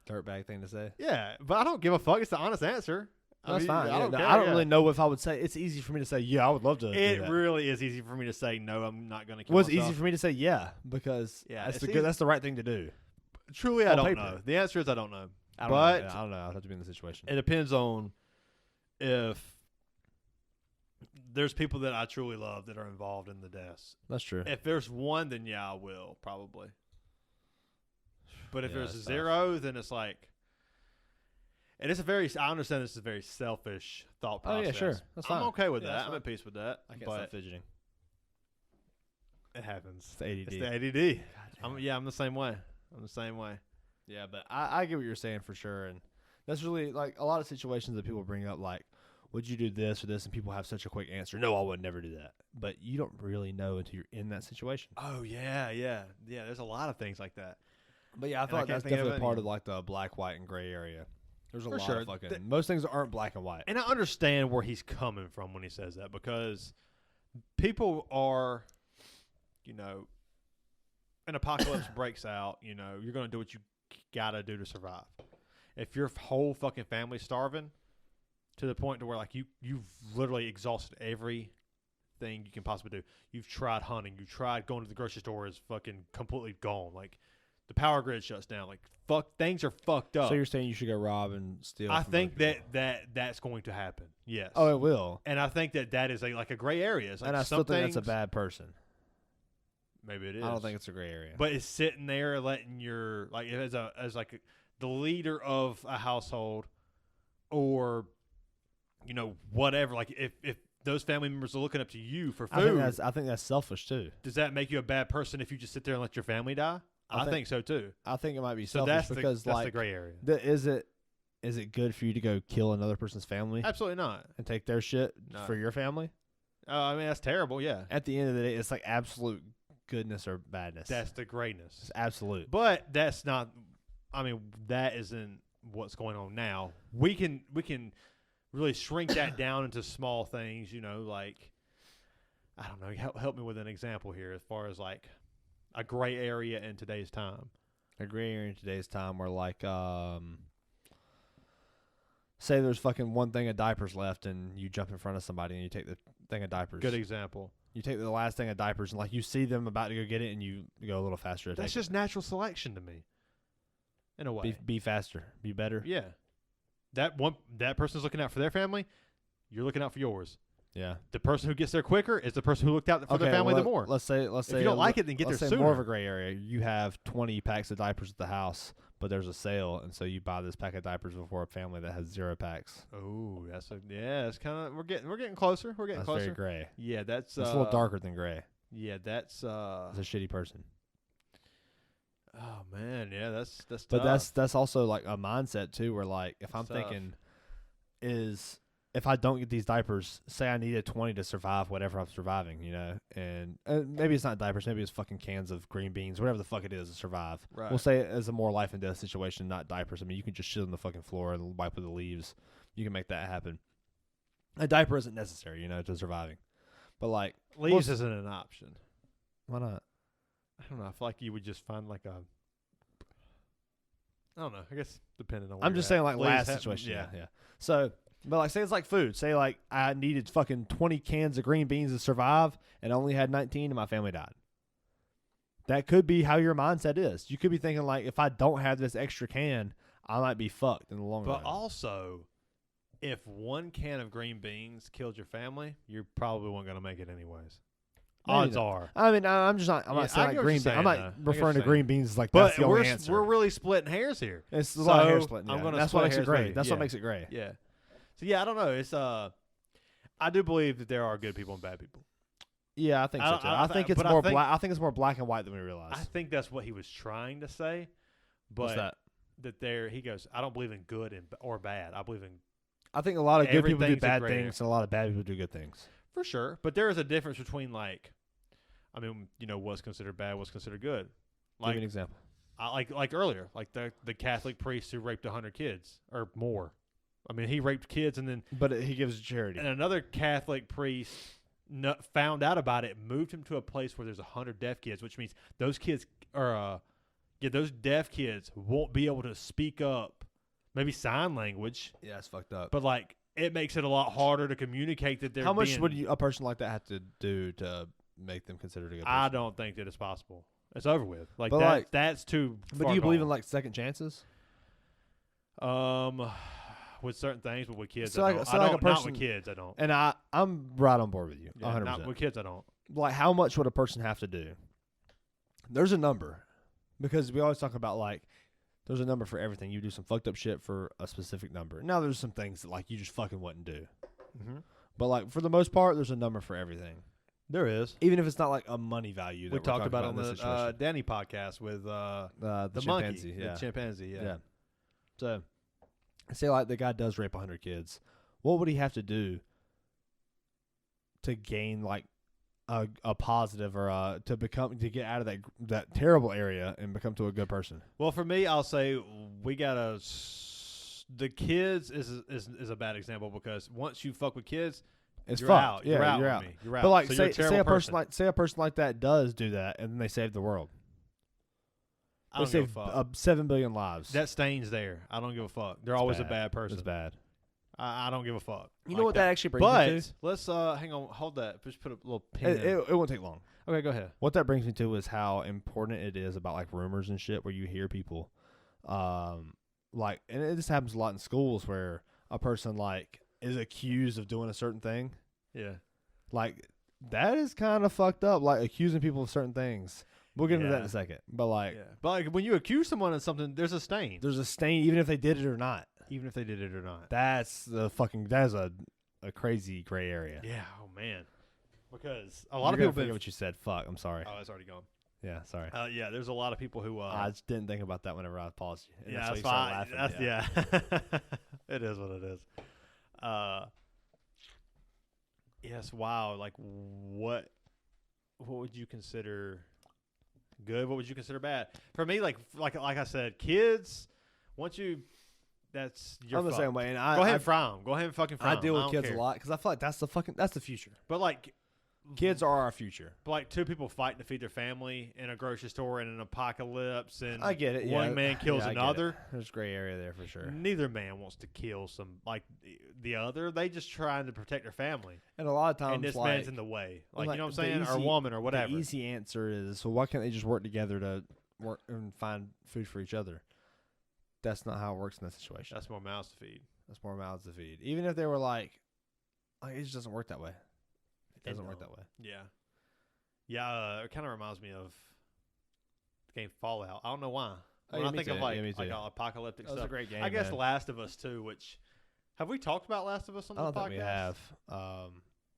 Dirtbag thing to say. yeah, but I don't give a fuck. It's the honest answer. That's fine. I don't care. I don't yeah. really know if I would say. It's easy for me to say, yeah, I would love to. do It that. really is easy for me to say no. I'm not gonna kill Well, it's myself. easy for me to say yeah because Yeah, that's it's the easy. that's the right thing to do. Truly, I on don't paper. know. The answer is I don't know. I don't But know. Yeah, I don't know. I'd have to be in the situation. It depends on if there's people that I truly love that are involved in the deaths. That's true. If there's one, then yeah, I will probably. But if Yeah, there's a that's zero, then it's like, and it's a very. I understand this is a very selfish thought Oh process. yeah, sure. That's fine. I'm okay with Yeah, that. that's I'm fine. at peace with that. I can't but stop fidgeting. it happens. It's the ADD. It's the ADD. I'm the same way. I'm the same way. Yeah, but I get what you're saying for sure, and that's really like a lot of situations that people bring up, like, would you do this or this, and people have such a quick answer. No, I would never do that. But you don't really know until you're in that situation. Oh yeah. There's a lot of things like that. But yeah, I And I thought can't that's think of definitely part any. of like the black, white, and gray area. There's a For lot sure. of fucking. Most things aren't black and white. And I understand where he's coming from when he says that, because people are, an apocalypse breaks out, you're going to do what you got to do to survive. If your whole fucking family's starving to the point to where like you've literally exhausted everything you can possibly do. You've tried hunting, you tried going to the grocery store, is fucking completely gone. Like the power grid shuts down. Like things are fucked up. So you're saying you should go rob and steal? I from think other people. that's going to happen. Yes. Oh, it will. And I think that is like a gray area. It's like And I still some think that's a things- bad person. Maybe it is. I don't think it's a gray area. But it's sitting there letting your like as the leader of a household, or whatever. Like if those family members are looking up to you for food, I think that's selfish too. does that make you a bad person if you just sit there and let your family die? I think so too. I think it might be So selfish because that's like the gray area. is it good for you to go kill another person's family Absolutely not. and take their shit No. for your family? I mean, that's terrible. Yeah, At the end of the day, it's like absolute goodness or badness. that's the greatness. It's absolute. But that's not. I mean, that isn't what's going on now. We can really shrink that down into small things. Like I don't know. Help me with an example here, as far as like a gray area in today's time. A gray area in today's time where like say there's fucking one thing of diapers left and you jump in front of somebody and you take the thing of diapers. Good example. You take the last thing of diapers and like you see them about to go get it and you go a little faster. To That's take just natural selection to me. In a way. be faster, be better. Yeah. That person's looking out for their family. You're looking out for yours. Yeah. The person who gets there quicker is the person who looked out for their family the more. Let's say if you don't like it, then get there let's say sooner. more of a gray area. You have 20 packs of diapers at the house, but there's a sale, and so you buy this pack of diapers before a family that has 0 packs. Oh, that's kind of we're getting closer. We're getting That's closer. very gray. Yeah, that's It's a little darker than gray. Yeah, that's It's a shitty person. oh man, yeah, that's But tough. that's also like a mindset too, where like if I'm Tough. thinking is if I don't get these diapers, say I needed 20 to survive whatever I'm surviving, and maybe it's not diapers, maybe it's fucking cans of green beans, whatever the fuck it is to survive. Right. We'll say it as a more life and death situation, not diapers. I mean, you can just shit on the fucking floor and wipe with the leaves. You can make that happen. A diaper isn't necessary, to surviving. But like leaves isn't an option. why not? I don't know. I feel like you would just find like a. I don't know. I guess depending on. I'm just saying like Leaves last happen, situation. Yeah. So, but like say it's like food. Say like I needed fucking 20 cans of green beans to survive and I only had 19 and my family died. That could be how your mindset is. You could be thinking like if I don't have this extra can, I might be fucked in the long run. But also, if one can of green beans killed your family, you probably weren't going to make it anyways. Maybe Odds not. are. I mean, I'm just not. I'm Yeah, not saying I like get what green you're beans. I'm saying, not though. I get referring what to you're green beans as like But that's the only answer. we're really splitting hairs here. It's a lot of hair So, splitting. I'm Yeah. gonna That's what split makes it hairs gray. with you. That's Yeah. what makes it gray. Yeah. So yeah, I don't know. It's I do believe that there are good people and bad people. Yeah, I think so too. I think it's but I more think- black. I think it's more black and white than we realize. I think that's what he was trying to say, But What's that? he goes, I don't believe in good or bad. I believe in I think a lot of good people do everything's a bad gray area. things, and a lot of bad people do good things. for sure. But there is a difference between like, I mean, what's considered bad, what's considered good. Give Like me an example. like earlier, like the Catholic priest who raped 100 kids or more. I mean, he raped kids and then But he gives charity. and another Catholic priest found out about it, moved him to a place where there's 100 deaf kids, which means those kids are, those deaf kids won't be able to speak up, maybe sign language, Yeah, it's fucked up. but like it makes it a lot harder to communicate that they're. How much would a person like that have to do to make them considered a good person? I don't think that it's possible. It's over with. Like But, that. like- That's too. But far do you believe in gone. like second chances? With certain things, but with kids, So I like- don't. so I like a don't. Not person- with kids, I don't. And I'm right on board with you, Yeah, 100%. not with kids, I don't. Like, how much would a person have to do? There's a number, because we always talk about like, there's a number for everything. You do some fucked up shit for a specific number. Now there's some things that like you just fucking wouldn't do, Mm-hmm. but like for the most part, there's a number for everything. There is. Even if it's not like a money value. That We we're talked talking about on in this the situation. Danny podcast with the the chimpanzee, monkey, yeah. the chimpanzee. Yeah. Yeah. So, say like the guy does rape 100 kids. What would he have to do to gain like a positive or to get out of that terrible area and become to a good person? Well, for me, I'll say we gotta. The kids is a bad example because once you fuck with kids, It's you're fucked. out. Yeah, you're out. With me. You're out. But like so you're say a a terrible person like that does do that and then they save the world. I They don't give a save fuck. 7 billion lives. That stains there. I don't give a fuck. They're It's always bad. a bad person. It's bad. I don't give a fuck. You like know what that actually brings me to? But let's hang on, hold that. Just put a little pin. It won't take long. Okay, go ahead. What that brings me to is how important it is about like rumors and shit where you hear people like, and it just happens a lot in schools where a person like is accused of doing a certain thing. Yeah. Like that is kind of fucked up, like accusing people of certain things. We'll get into that in Yeah. a second. But like Yeah. But like when you accuse someone of something, there's a stain, there's a stain even if they did it or not. even if they did it or not. That's a crazy gray area. Yeah. Oh man. Because a lot of You're people gonna forget what you said. Fuck, I'm sorry. Oh, it's already gone. Yeah, sorry. Yeah. There's a lot of people who. I just didn't think about that whenever I paused you. And Yeah, that's that's why fine. you started laughing. That's, yeah. It is what it is. Yes. Wow. Like, what would you consider good? What would you consider bad? For me, like I said, kids. Once you, that's your. I'm the same way, and I Go ahead and fry them. Go ahead and fucking fry I 'em. deal with don't kids care. a lot because I feel like that's the future. But like, Kids are our future. But like two people fighting to feed their family in a grocery store in an apocalypse, and I get it. one yeah. man kills Yeah, I get another. it. There's gray area there for sure. Neither man wants to kill the other. They just trying to protect their family. And a lot of times, And this like, man's in the way. Like, like, you know what the I'm saying? Or easy- woman or whatever. the easy answer is, so why can't they just work together to work and find food for each other? That's not how it works in that situation. That's more mouths to feed. That's more mouths to feed. Even if they were like it just doesn't work that way. It doesn't work No. that way. Yeah. Yeah, it kind of reminds me of the game Fallout. I don't know why. Oh, When yeah, I me think too. of like, Yeah, me like too. apocalyptic That was stuff. a great game. I guess man. Last of Us 2, which have we talked about Last of Us on I the don't podcast? think we have.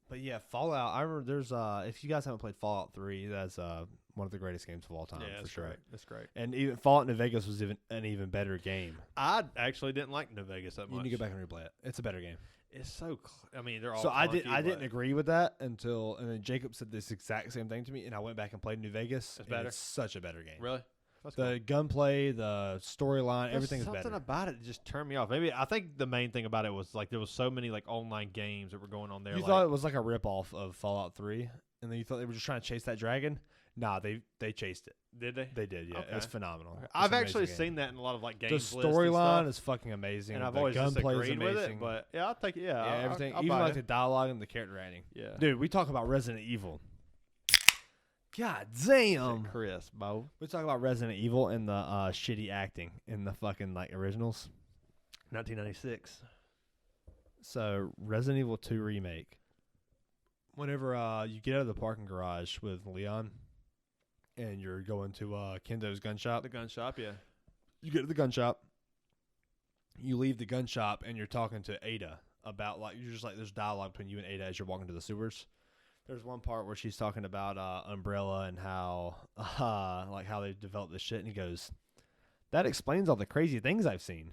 But yeah, Fallout. I remember there's if you guys haven't played Fallout 3, that's one of the greatest games of all time Yeah, for that's sure. great. That's great. And even Fallout New Vegas was an even better game. I actually didn't like New Vegas that You much. need to go back and replay it. It's a better game. It's so. I mean, they're all. So I clunky, didn't but agree with that and then Jacob said this exact same thing to me, and I went back and played New Vegas. It's and better? It's such a better game. Really, that's cool. The gunplay, the storyline, There's everything is something better. about it that just turned me off. Maybe I think the main thing about it was like there was so many like online games that were going on there. You like, thought it was like a rip off of Fallout 3, and then you thought they were just trying to chase that dragon. Nah, they chased it. did they? They did, yeah. Okay. It's phenomenal. It's I've an actually amazing game. seen that in a lot of like The games. storyline is fucking amazing. and I've the always gunplay is disagreed with amazing. it. But yeah, I'll take it. Yeah, yeah, everything, I'll even buy like it. the dialogue and the character writing. Yeah, Dude, we talk about Resident Evil. God damn. Chris, Bo. We talk about Resident Evil and the shitty acting in the fucking like originals. 1996. So Resident Evil 2 remake. Whenever you get out of the parking garage with Leon, and you're going to Kendo's gun shop, The gun shop. Yeah. you get to the gun shop. You leave the gun shop and you're talking to Ada about like you're just like there's dialogue between you and Ada as you're walking to the sewers. There's one part where she's talking about Umbrella and how like how they developed this shit, and he goes, That explains all the crazy things I've seen.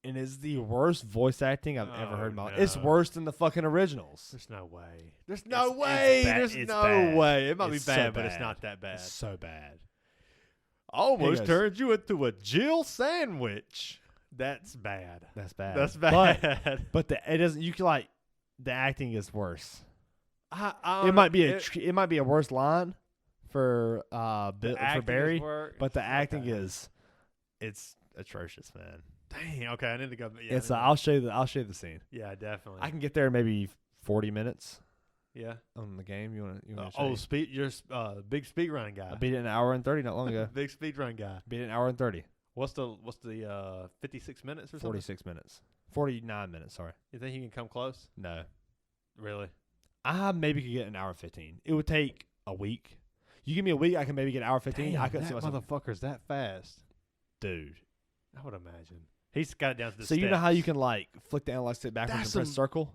And it's the worst voice acting I've ever heard in my life. It's worse than the fucking originals. There's no way. There's no way. There's no way. It might be bad, but it's bad. not that bad. It's so bad. Almost turned you into a Jill sandwich. That's bad. That's bad. That's bad. But it doesn't. You can the acting is worse. It might be it might be a worse line for Barry, but the acting it's atrocious, man. Dang. Okay, I need to go. Yeah, It's I'll show you the scene. Yeah, definitely. I can get there in maybe 40 minutes. Yeah. On the game, you want to? You're big speed run guy. I beat it in an hour and 30 not long ago. Big speed run guy. Beat it in an hour and 30. What's the 56 minutes or something? 46 minutes. 49 minutes. Sorry. You think you can come close? No. Really? I maybe could get an hour 15. It would take a week. You give me a week, I can maybe get an hour 15. Damn, I couldn't see myself. Motherfucker's that fast, dude. I would imagine. He's got it down to the So steps. you know how you can flick the analog stick backwards and press circle?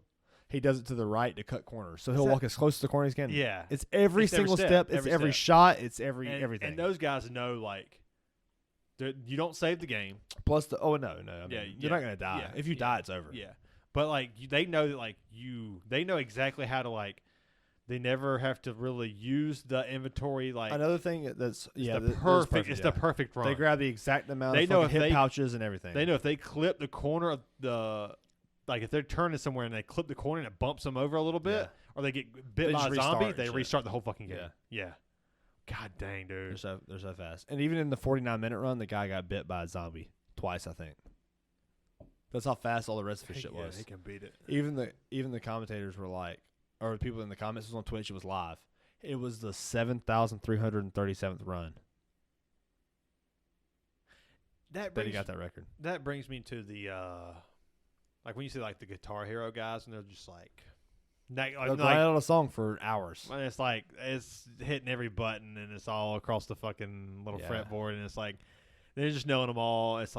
He does it to the right to cut corners. So he'll walk as close to the corner as he can. Yeah. It's every single step. It's every shot. It's everything. And those guys know, you don't save the game. Plus no. I mean, you're not going to die. Yeah, if you die, it's over. Yeah. But, they know that, they know exactly how to, they never have to really use the inventory. Another thing that's it's the perfect run. They grab the exact amount of hip pouches and everything. They know if they clip the corner of if they're turning somewhere and they clip the corner and it bumps them over a little bit, or they get bit by a zombie, they restart the whole fucking game. Yeah. God dang, dude. They're so fast. And even in the 49-minute run, the guy got bit by a zombie twice, I think. That's how fast all the rest of his shit was. He can beat it. Even the commentators were or people in the comments, it was on Twitch, it was live. It was the 7,337th run that he got that record. That brings me to the when you see the Guitar Hero guys and they're just they'll grind out a song for hours. It's it's hitting every button and it's all across the fucking little fretboard and it's they're just knowing them all. It's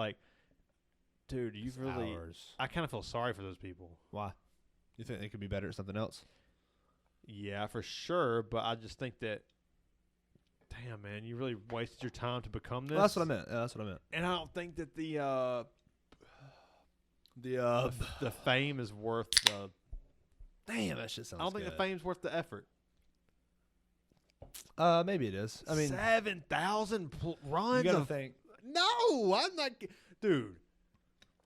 dude, you really hours. I kind of feel sorry for those people. Why? You think they could be better at something else? Yeah, for sure. But I just think that, damn, man, you really wasted your time to become this. Well, that's what I meant. Yeah, that's what I meant. And I don't think that the fame is worth the. Damn, that shit sounds. I don't think the fame's worth the effort. Maybe it is. I mean, 7,000 runs. You gotta think. No, I'm not, dude.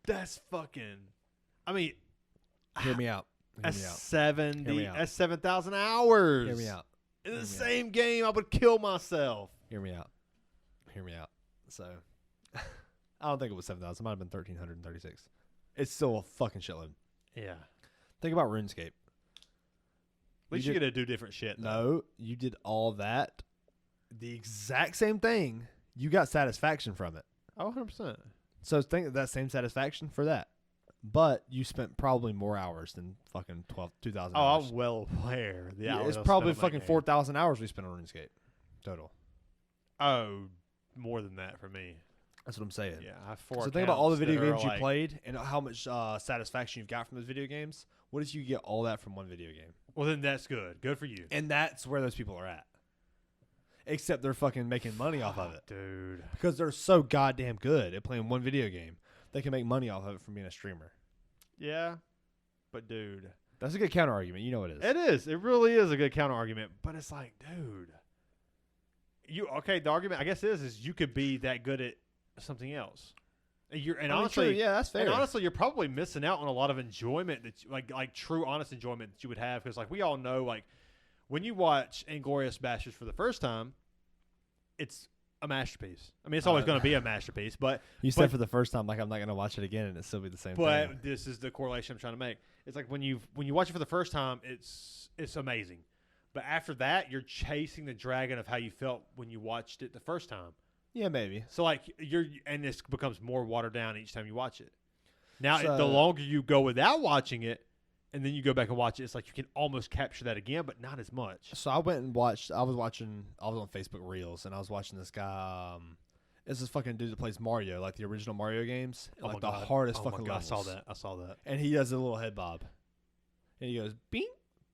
That's fucking. I mean, hear me out. That's 7,000 hours. Hear me out. In the same game, I would kill myself. Hear me out. So, I don't think it was 7,000. It might have been 1,336. It's still a fucking shitload. Yeah. Think about RuneScape. At least you get to do different shit. No, you did all that. The exact same thing. You got satisfaction from it. Oh, 100%. So think of that same satisfaction for that. But you spent probably more hours than fucking 2,000 hours. I'm well aware. It's probably fucking 4,000 hours we spent on RuneScape total. Oh, more than that for me. That's what I'm saying. Yeah, I have 4 So think about all the video games you played and how much satisfaction you've got from those video games. What if you get all that from one video game? Well, then that's good. Good for you. And that's where those people are at. Except they're fucking making money off of it. Dude. Because they're so goddamn good at playing one video game. They can make money off of it from being a streamer. Yeah. But, dude. That's a good counter argument. You know it is. It is. It really is a good counter argument. But it's dude. The argument, I guess, is you could be that good at something else. Honestly, true. Yeah, that's fair. And honestly, you're probably missing out on a lot of enjoyment that, like true, honest enjoyment that you would have. Because, we all know, when you watch Inglourious Basterds for the first time, it's a masterpiece. I mean, it's always going to be a masterpiece. But you said for the first time, I'm not going to watch it again, and it still be the same thing. But this is the correlation I'm trying to make. It's when you watch it for the first time, it's amazing. But after that, you're chasing the dragon of how you felt when you watched it the first time. Yeah, maybe. So and this becomes more watered down each time you watch it. Now, the longer you go without watching it, and then you go back and watch it, it's you can almost capture that again, but not as much. So I went and watched. I was on Facebook Reels, and I was watching this guy. It's this fucking dude that plays Mario, the original Mario games, the hardest fucking levels. I saw that. And he does a little head bob, and he goes, "Bing,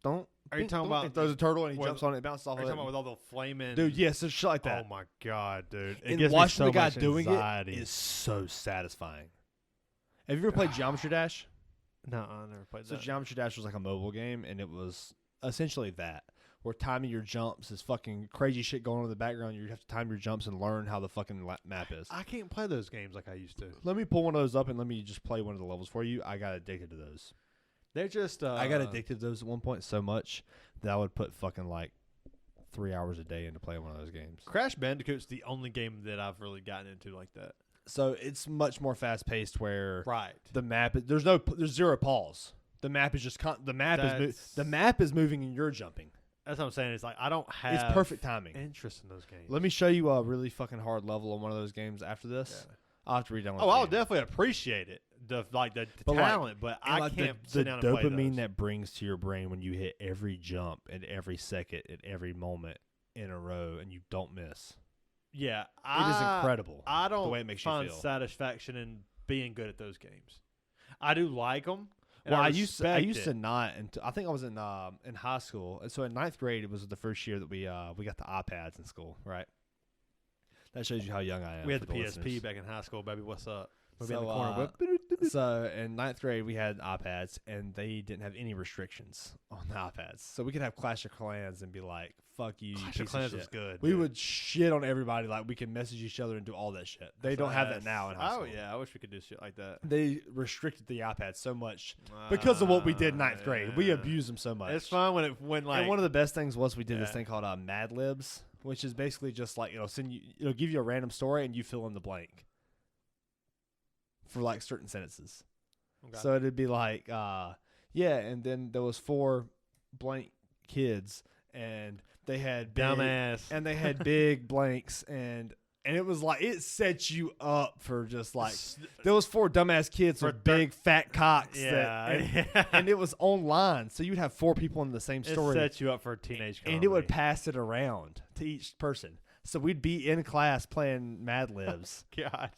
don't. Are you talking about? He throws a turtle and he with- jumps on it, bounces off Are of you it. talking about with all the flaming? Dude, yes, it's shit like that. Oh my god, dude! It And gives me watching so the guy much doing anxiety. it is so satisfying. Have you ever played Geometry Dash? No, I never played So that. Geometry Dash was like a mobile game, and it was essentially that, where timing your jumps is fucking crazy shit going on in the background. You have to time your jumps and learn how the fucking map is. I can't play those games like I used to. Let me pull one of those up and let me just play one of the levels for you. I got addicted to those. They're just. I got addicted to those at one point so much that I would put fucking like 3 hours a day into playing one of those games. Crash Bandicoot's the only game that I've really gotten into like that. So it's much more fast paced where Right. the map there's zero pause. The map is just the map is moving and you're jumping. That's what I'm saying. It's like I don't have. It's perfect timing. Interest in those games. Let me show you a really fucking hard level on one of those games after this. Yeah. I'll have to read down. Oh, I'll definitely appreciate it. The talent, but I can't sit down and play dopamine those. that brings to your brain when you hit every jump and every second at every moment in a row and you don't miss. Yeah, It is incredible. I don't the way it makes you find feel. satisfaction in being good at those games. I do like them. Well, I used to not, and I think I was in high school. And so in 9th grade, it was the first year that we got the iPads in school, right? That shows you how young I am. We had for the PSP listeners. back in high school, baby. What's up? We'll be So, in the corner. So in 9th grade, we had iPads, and they didn't have any restrictions on the iPads. So we could have Clash of Clans and be like, "Fuck you, Clash you of piece Clans of was shit." good. We dude. would shit on everybody. Like we can message each other and do all that shit. They don't have that now in high school. Oh yeah, I wish we could do shit like that. They restricted the iPad so much because of what we did in 9th grade. We abused them so much. It's fun when like And one of the best things was we did this Yeah. thing called Mad Libs, which is basically just like it'll give you a random story and you fill in the blank for like certain sentences. Okay. So it'd be like, yeah, and then there was 4 blank kids and they had big, dumbass. and they had big blanks and it was like it sets you up for just like there was 4 dumbass kids For with big fat cocks yeah, and it was online, so you'd have 4 people in the same it story. sets you up for a teenage comedy. And it would pass it around to each person. So we'd be in class playing Mad Libs. God.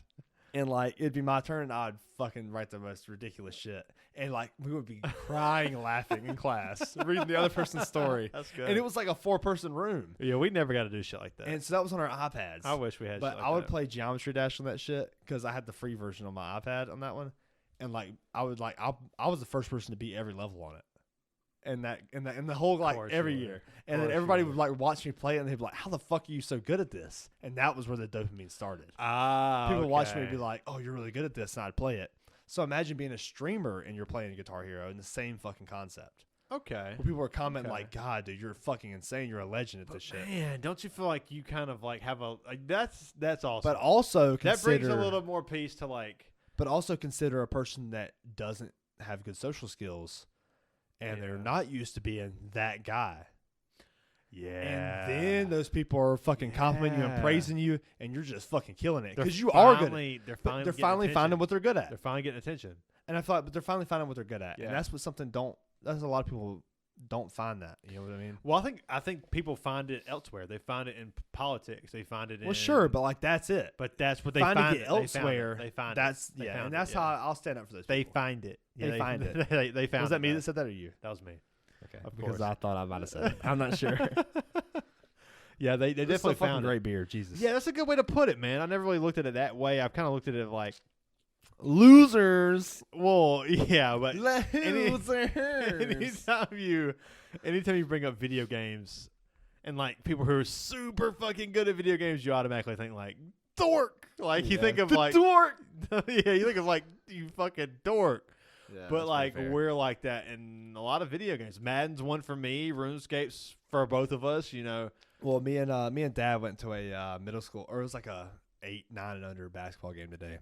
And, like, it'd be my turn, and I'd fucking write the most ridiculous shit. And, like, we would be crying, laughing in class, reading the other person's story. That's good. And it was like a 4-person room. Yeah, we never got to do shit like that. And so that was on our iPads. I wish we had But shit like I would that. play Geometry Dash on that shit because I had the free version on my iPad on that one. And, like, I was the first person to beat every level on it. And the whole like course every you were. year, and then Course you everybody were. would like watch me play it, and they'd be like, "How the fuck are you so good at this?" And that was where the dopamine started. People would watch me and be like, "Oh, you're really good at this," and I'd play it. So imagine being a streamer and you're playing Guitar Hero in the same fucking concept. okay. Where people are commenting Okay. like, "God, dude, you're fucking insane. You're a legend at this shit." Man, don't you feel like you kind of like have a like that's awesome. But also that brings consider a little more peace to like. But also consider a person that doesn't have good social skills, and they're Yeah. not used to being that guy. Yeah. And then those people are fucking complimenting you and Yeah. praising you, and you're just fucking killing it They're because you are good. finally- They're But finally. they're getting finally finding attention. what they're good at, They're finally getting attention. and I thought, but they're finally finding what they're good at, Yeah. and that's what something don't. That's a lot of people don't find that. You know what I mean? Well, I think people find it elsewhere. They find it in politics. They find it in. Well, sure, but like that's it. But that's what they Finding find it They found elsewhere. They find That's it. They yeah, found and it, that's yeah. how I'll stand up for those. They people. find it. Yeah, They find it. They found. Was that it, me though. that said that, or you? That was me. Okay, Of because course. I thought I might have said it. I'm not sure. Yeah, they This is definitely a fucking found it. great beer. Jesus. Yeah, that's a good way to put it, man. I never really looked at it that way. I've kind of looked at it like, Losers. well, yeah, but Losers. anytime you bring up video games and like people who are super fucking good at video games, you automatically think like dork. Like you Yeah. think of The like dork. yeah, you think of like you fucking dork. Yeah, But like we're like that in a lot of video games. Madden's one for me. RuneScape's for both of us. You know. well, me and Dad went to a middle school, or it was like a 8, 9 and under basketball game today.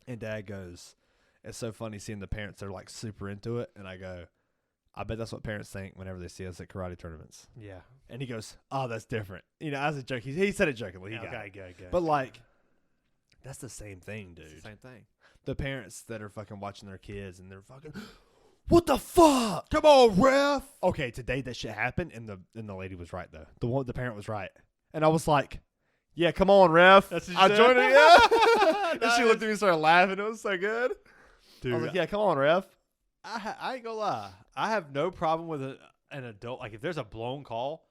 And Dad goes, "It's so funny seeing the parents. They're like super into it." And I go, "I bet that's what parents think whenever they see us at karate tournaments." Yeah. And he goes, "Oh, that's different." You know, as a joke, he said it jokingly. He got Okay. it. Good. But like, that's the same thing, dude. it's the same thing. The parents that are fucking watching their kids and they're fucking, what the fuck? Come on, ref. Okay, today that shit happened, and the lady was right though. The parent was right, and I was like, yeah, come on, ref. That's what you I said? joined it. Yeah. And she Nice. looked at me and started laughing. It was so good. Dude, I was like, yeah, come on, ref. I ain't gonna lie. I have no problem with it. an adult, like if there's a blown call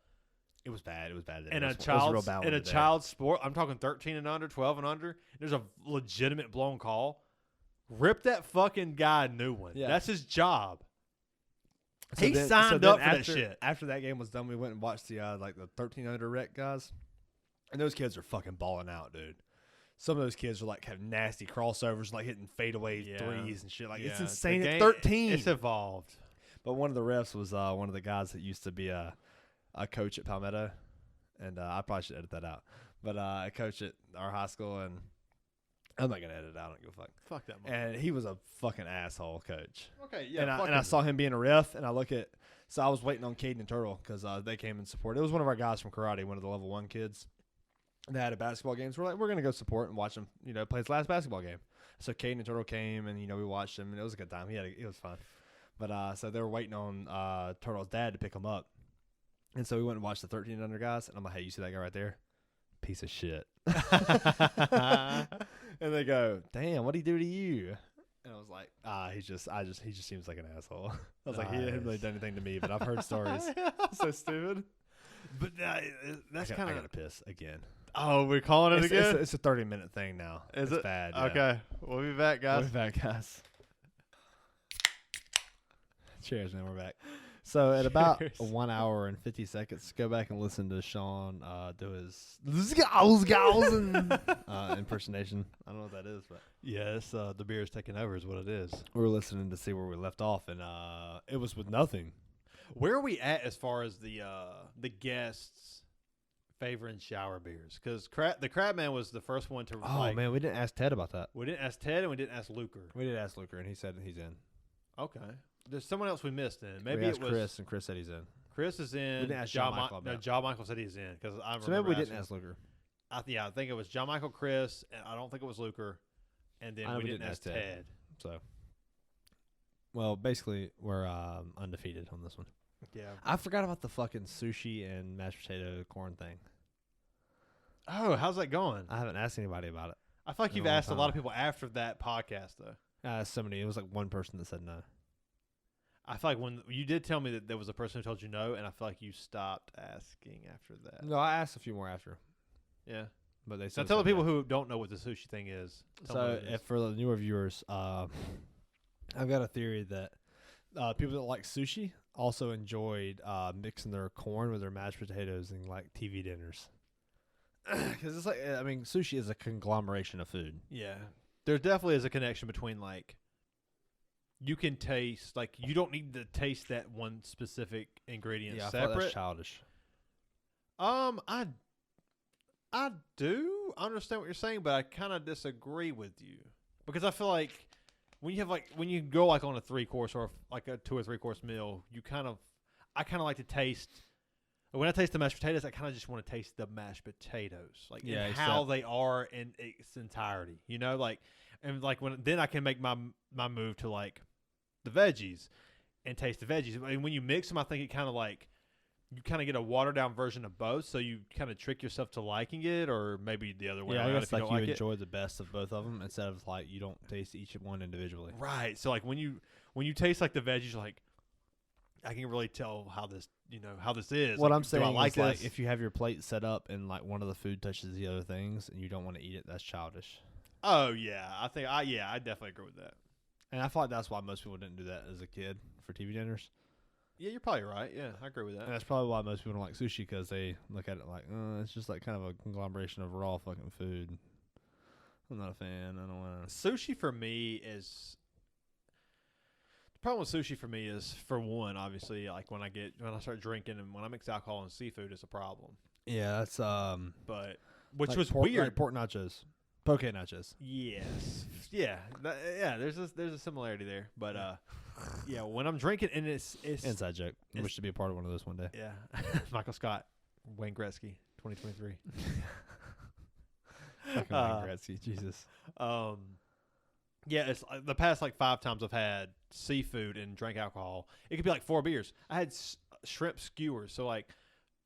It was bad. It was bad. in It was a a real child's bad one in a today. child's sport, I'm talking 13 and under, 12 and under. There's a legitimate blown call. Rip that fucking guy a new one. Yeah. That's his job. So He then- signed then up for that after, shit. After that game was done, we went and watched the like the 13 under rec guys, and those kids are fucking balling out, dude. Some of those kids are like have nasty crossovers, like hitting fadeaway Yeah. threes and shit. Like it's Yeah, insane the at game- 13. It's evolved. But one of the refs was one of the guys that used to be a coach at Palmetto, and I probably should edit that out. But a coach at our high school, and I'm not gonna edit it out. I don't give a fuck. Fuck that. And he was a fucking asshole coach. Okay, yeah. And I saw him being a ref, and I look at. So I was waiting on Caden and Turtle because they came and support. It was one of our guys from karate, one of the level 1 kids. They had a basketball game, so we're like, we're gonna go support and watch him. Play his last basketball game. So Caden and Turtle came, and we watched him, and it was a good time. It was fun. But so they were waiting on Turtle's dad to pick him up, and so we went and watched the 13 under guys. And I'm like, hey, you see that guy right there? Piece of shit. And they go, damn, what'd he do to you? And I was like, he just seems like an asshole. I was like, he didn't really do anything to me, but I've heard stories. So stupid. But that's kind I of. gotta piss again. Oh, we're calling it again. It's a 30-minute thing now. Is it's it bad? Yeah. Okay, we'll be back, guys. We'll be back, guys. Cheers, man. We're back. So at about Cheers. 1 hour and 50 seconds, go back and listen to Shawn do his gals impersonation. I don't know what that is, but Yes, the beer is taking over, is what it is. we were listening to see where we left off, and it was with nothing. Where are we at as far as the guests favoring shower beers? Because the Crab Man was the first one to. Oh man, we didn't ask Ted about that. We didn't ask Ted and we didn't ask Luker. We did ask Luker, and he said he's in. Okay, there's someone else we missed then. Maybe we it asked was Chris, and Chris said he's in. Chris is in. We didn't ask John John Michael No, about it. John Michael said he's in because I remember. So maybe we asking. didn't ask Luker. I think it was John Michael, Chris, and I don't think it was Luker, and then I know we didn't ask Ted. So, well, basically, we're undefeated on this one. Yeah. I forgot about the fucking sushi and mashed potato corn thing. Oh, how's that going? I haven't asked anybody about it. I feel like in a you've long asked a lot time. of people after that podcast, though. Somebody, it was like one person that said no. I feel like when you did tell me that there was a person who told you no, and I feel like you stopped asking after that. No, I asked a few more after, Yeah. but they So said tell the no. people who don't know what the sushi thing is. Tell them So, what it is. if for the newer viewers, I've got a theory that people that like sushi also enjoyed mixing their corn with their mashed potatoes in like TV dinners. Because it's like, I mean, sushi is a conglomeration of food. Yeah. There definitely is a connection between, like, you can taste, like, you don't need to taste that one specific ingredient Yeah, I thought that's separate. childish. I do understand what you're saying, but I kind of disagree with you because I feel like when you go like on a 3-course or like a 2 or 3-course meal, I kind of like to taste. When I taste the mashed potatoes, I kind of just want to taste the mashed potatoes, like Yeah, and how they are in its entirety. Then I can make my move to like the veggies and taste the veggies. And when you mix them, I think it kind of like. You kind of get a watered down version of both, so you kind of trick yourself to liking it, or maybe the other way Yeah, around I guess if you like don't you like enjoy the best of both of them instead of like you don't taste each one individually. it. Right. So like when you taste like the veggies, you're like I can really tell how this is. What Like, I'm saying do I like is like this? if you have your plate set up and like one of the food touches the other things and you don't want to eat it, that's childish. Oh yeah, I definitely agree with that. And I thought like that's why most people didn't do that as a kid for TV dinners. Yeah, you're probably right. Yeah, I agree with that. And that's probably why most people don't like sushi because they look at it like, it's just like kind of a conglomeration of raw fucking food. I'm not a fan. I don't want to. Sushi for me is the problem with sushi for me is for one, obviously, like when I start drinking and when I mix alcohol and seafood, it's a problem. Yeah, that's But which like was pork, weird. like pork nachos, poke nachos. Yes. Yeah. There's a similarity there, but yeah. When I'm drinking and it's Inside joke. I wish to be a part of one of those one day. yeah. Michael Scott, Wayne Gretzky, 2023. Fucking Wayne Gretzky, Jesus. Yeah, it's the past like 5 times I've had seafood and drank alcohol. It could be like 4 beers. I had shrimp skewers, so like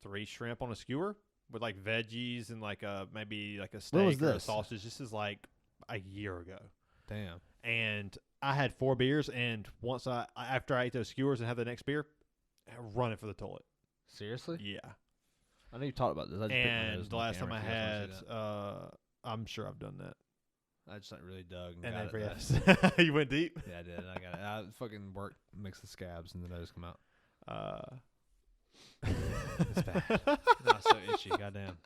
3 shrimp on a skewer with like veggies and like maybe like a When was steak or a this? sausage. This is like a year ago. Damn. And I had 4 beers, and once after I ate those skewers and had the next beer, running for the toilet. Seriously? Yeah. I know you talked about this. I just picked my nose And in the last time I camera 'cause had, wanna see that. I'm sure I've done that. I just like really dug and And got then it. yes, you went deep. Yeah, I did. I got it. I fucking worked, mix the scabs, and the nose come out. It's bad. No, it's so itchy. Goddamn.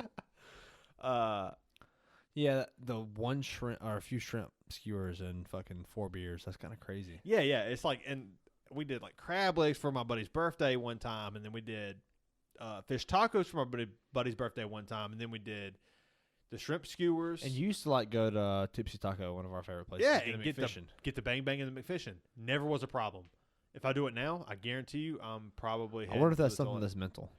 Yeah, the one shrimp or a few shrimp skewers and fucking 4 beers. That's kind of crazy. Yeah. It's like, and we did like crab legs for my buddy's birthday one time, and then we did fish tacos for my buddy's birthday one time, and then we did the shrimp skewers. And you used to like go to Tipsy Taco, one of our favorite places. Yeah, get and a McFishin'. get the bang bang and the McFishin'. Never was a problem. If I do it now, I guarantee you, I'm probably. I wonder if heading that's to the something toilet. that's mental.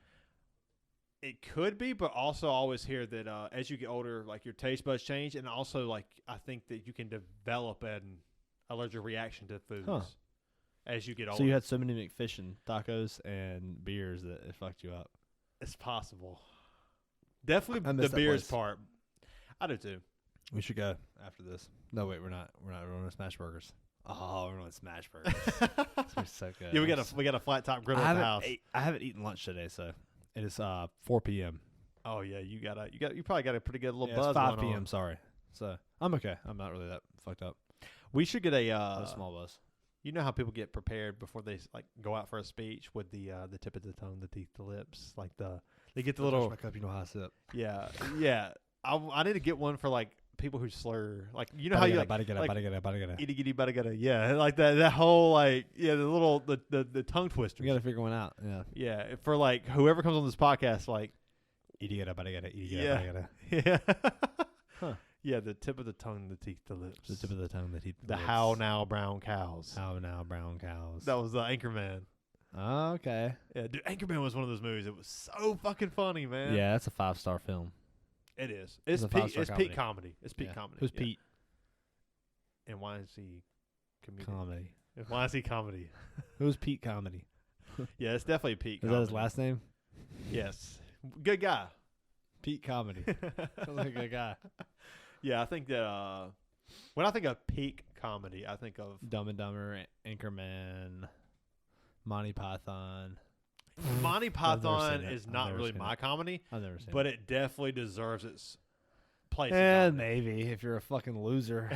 It could be, but also I always hear that as you get older, like your taste buds change, and also like I think that you can develop an allergic reaction to foods as you get older. So you had so many McFishin' tacos and beers that it fucked you up. It's possible. Definitely I the miss that beers place. part. I do too. We should go after this. No, wait, we're not. We're going to Smash Burgers. Oh, we're going to Smash Burgers. It's so good. Yeah, we got a flat top grill at the house. I haven't eaten lunch today, so it is 4 p.m. Oh yeah, you probably got a pretty good little Yeah, buzz. it's 5 going p.m. on. Sorry. So I'm okay. I'm not really that fucked up. We should get a A small buzz. You know how people get prepared before they like go out for a speech with the tip of the tongue, the teeth, the lips, like they get the little my cup. You know how I sip. yeah. I need to get one for like people who slur, like you know how you like itty gitty bada gada, yeah, like that whole like the little the tongue twisters. We got to figure one out. Yeah, for like whoever comes on this podcast, like Itty gada bada gada. yeah. Huh. Yeah, the tip of the tongue, the teeth, the lips, The tip of the tongue, the teeth, the how now brown cows. How now brown cows. That was the Anchorman. Oh, okay. Yeah, dude, Anchorman was one of those movies. It was so fucking funny, man. Yeah, that's a 5-star film. It is. It's It's a peak. 5-star It's peak comedy. It's peak Yeah. comedy. Who's yeah. Pete? And why is he comedic? Comedy. And why is he comedy? Who's Pete Comedy? Yeah, it's definitely peak. Is comedy. that his last name? Yes. Good guy. Pete Comedy. Sounds like a good guy. Yeah, I think that when I think of peak comedy, I think of Dumb and Dumber, Anchorman, Monty Python. Monty never Python seen it. is I've not never really seen my it. comedy, I've never seen but it. it definitely deserves its place. in And comedy. maybe if you're a fucking loser.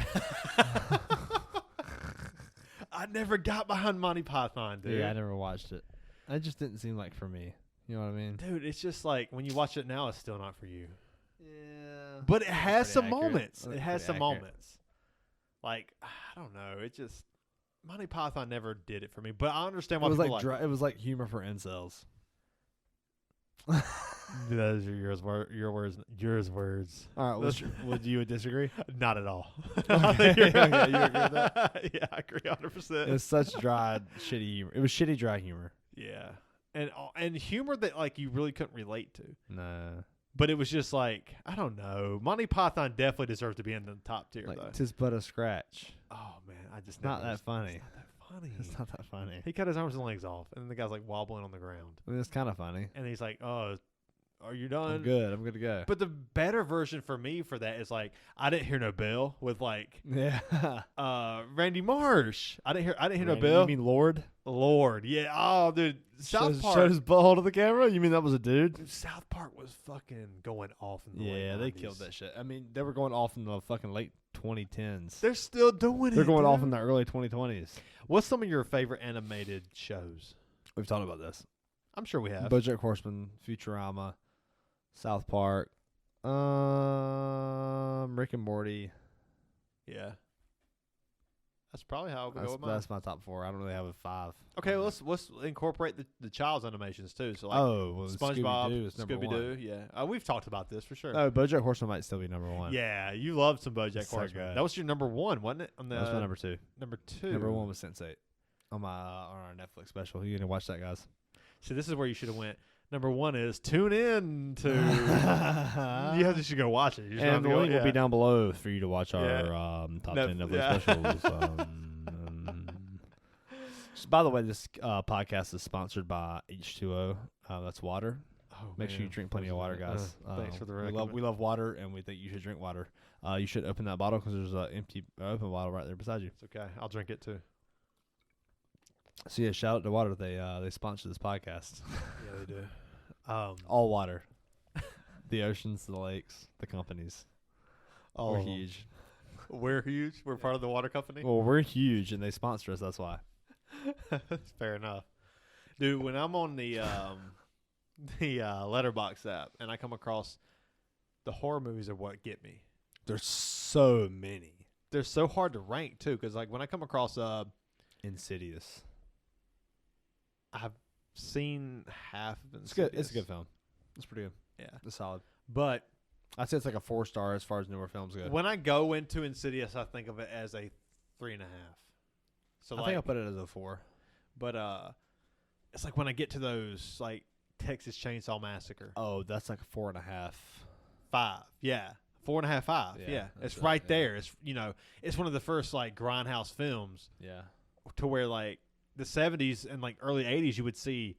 I never got behind Monty Python, dude. Yeah, I never watched it. It just didn't seem like for me. You know what I mean? Dude, it's just like when you watch it now, it's still not for you. Yeah. But it has some pretty accurate. moments. That's It has pretty some accurate. moments. Like, I don't know. It just Monty Python never did it for me. But I understand why It was people like it was like humor for incels. Those are yours words. Yours words. All right, would you disagree? Not at all. Okay, okay, you agree with that? Yeah, I agree 100%. It was such dry, shitty humor. It was shitty, dry humor. Yeah. And humor that like you really couldn't relate to. No. But it was just like, I don't know. Monty Python definitely deserves to be in the top tier though. Like, 'tis but a scratch. Oh man, I just Not never that funny. It's not that funny. It's not that funny. He cut his arms and legs off, and then the guy's like wobbling on the ground, I mean, it's kind of funny. and he's like, "Oh, are you done?" I'm good. I'm good to go. But the better version for me for that is like, I didn't hear no bell with like, Yeah. Randy Marsh. I didn't hear no Randy, bell. You mean Lord? Lord, yeah. Oh, dude, South Park. Showed his butthole to the camera? You mean that was a dude? Dude, South Park was fucking going off in the Yeah, late they 90s. killed that shit. I mean, they were going off in the fucking late 2010s. They're still doing it. They're going off dude. in the early 2020s. What's some of your favorite animated shows? We've talked about this. I'm sure we have. BoJack Horseman, Futurama, South Park, Rick and Morty. Yeah. That's probably how I would go with mine. That's my top 4. I don't really have a 5. Okay, well, let's incorporate the child's animations too. So like SpongeBob SpongeBob, is number Scooby 1. Doo. Yeah, we've talked about this for sure. Oh, BoJack Horseman might still be number 1. Yeah, you loved some BoJack It's so Horseman. good. That was your number 1, wasn't it? On the, That was my number 2. Number 2. Number 1 was Sense8 on our Netflix special. You gonna watch that, guys? So this is where you should have went. Number 1 is tune in to. You should go watch it. You just And have the to go, link will be down below for you to watch our Yeah. top 10 Netflix Yeah. specials. By the way, this podcast is sponsored by H2O. That's water. Oh, Make sure you man. drink plenty of water, guys. Thanks for the we love water, and we think you should drink water. You should open that bottle because there's an empty open bottle right there beside you. It's okay. I'll drink it too. So yeah, shout out to Water. They sponsor this podcast. Yeah, they do. All water, the oceans, the lakes, the companies. All We're of 'em. huge. We're huge. We're part of the water company. Well, we're huge, and they sponsor us. That's why. That's fair enough, dude. When I'm on the Letterbox app and I come across the horror movies, are what get me. There's so many. They're so hard to rank too, because like when I come across Insidious. I've seen half of It's good. It's a good film. It's pretty good. Yeah, It's solid. but I'd say it's like a 4-star as far as newer films go. when I go into Insidious, I think of it as a 3.5. So I like, think I'll put it as a 4. but it's like when I get to those like Texas Chainsaw Massacre, Oh, that's like a 4.5. 5, yeah, 4.5, 5, Yeah, yeah, that's it's right, right yeah. there. It's it's one of the first like grindhouse films Yeah. to where like the 70s and like early 80s you would see.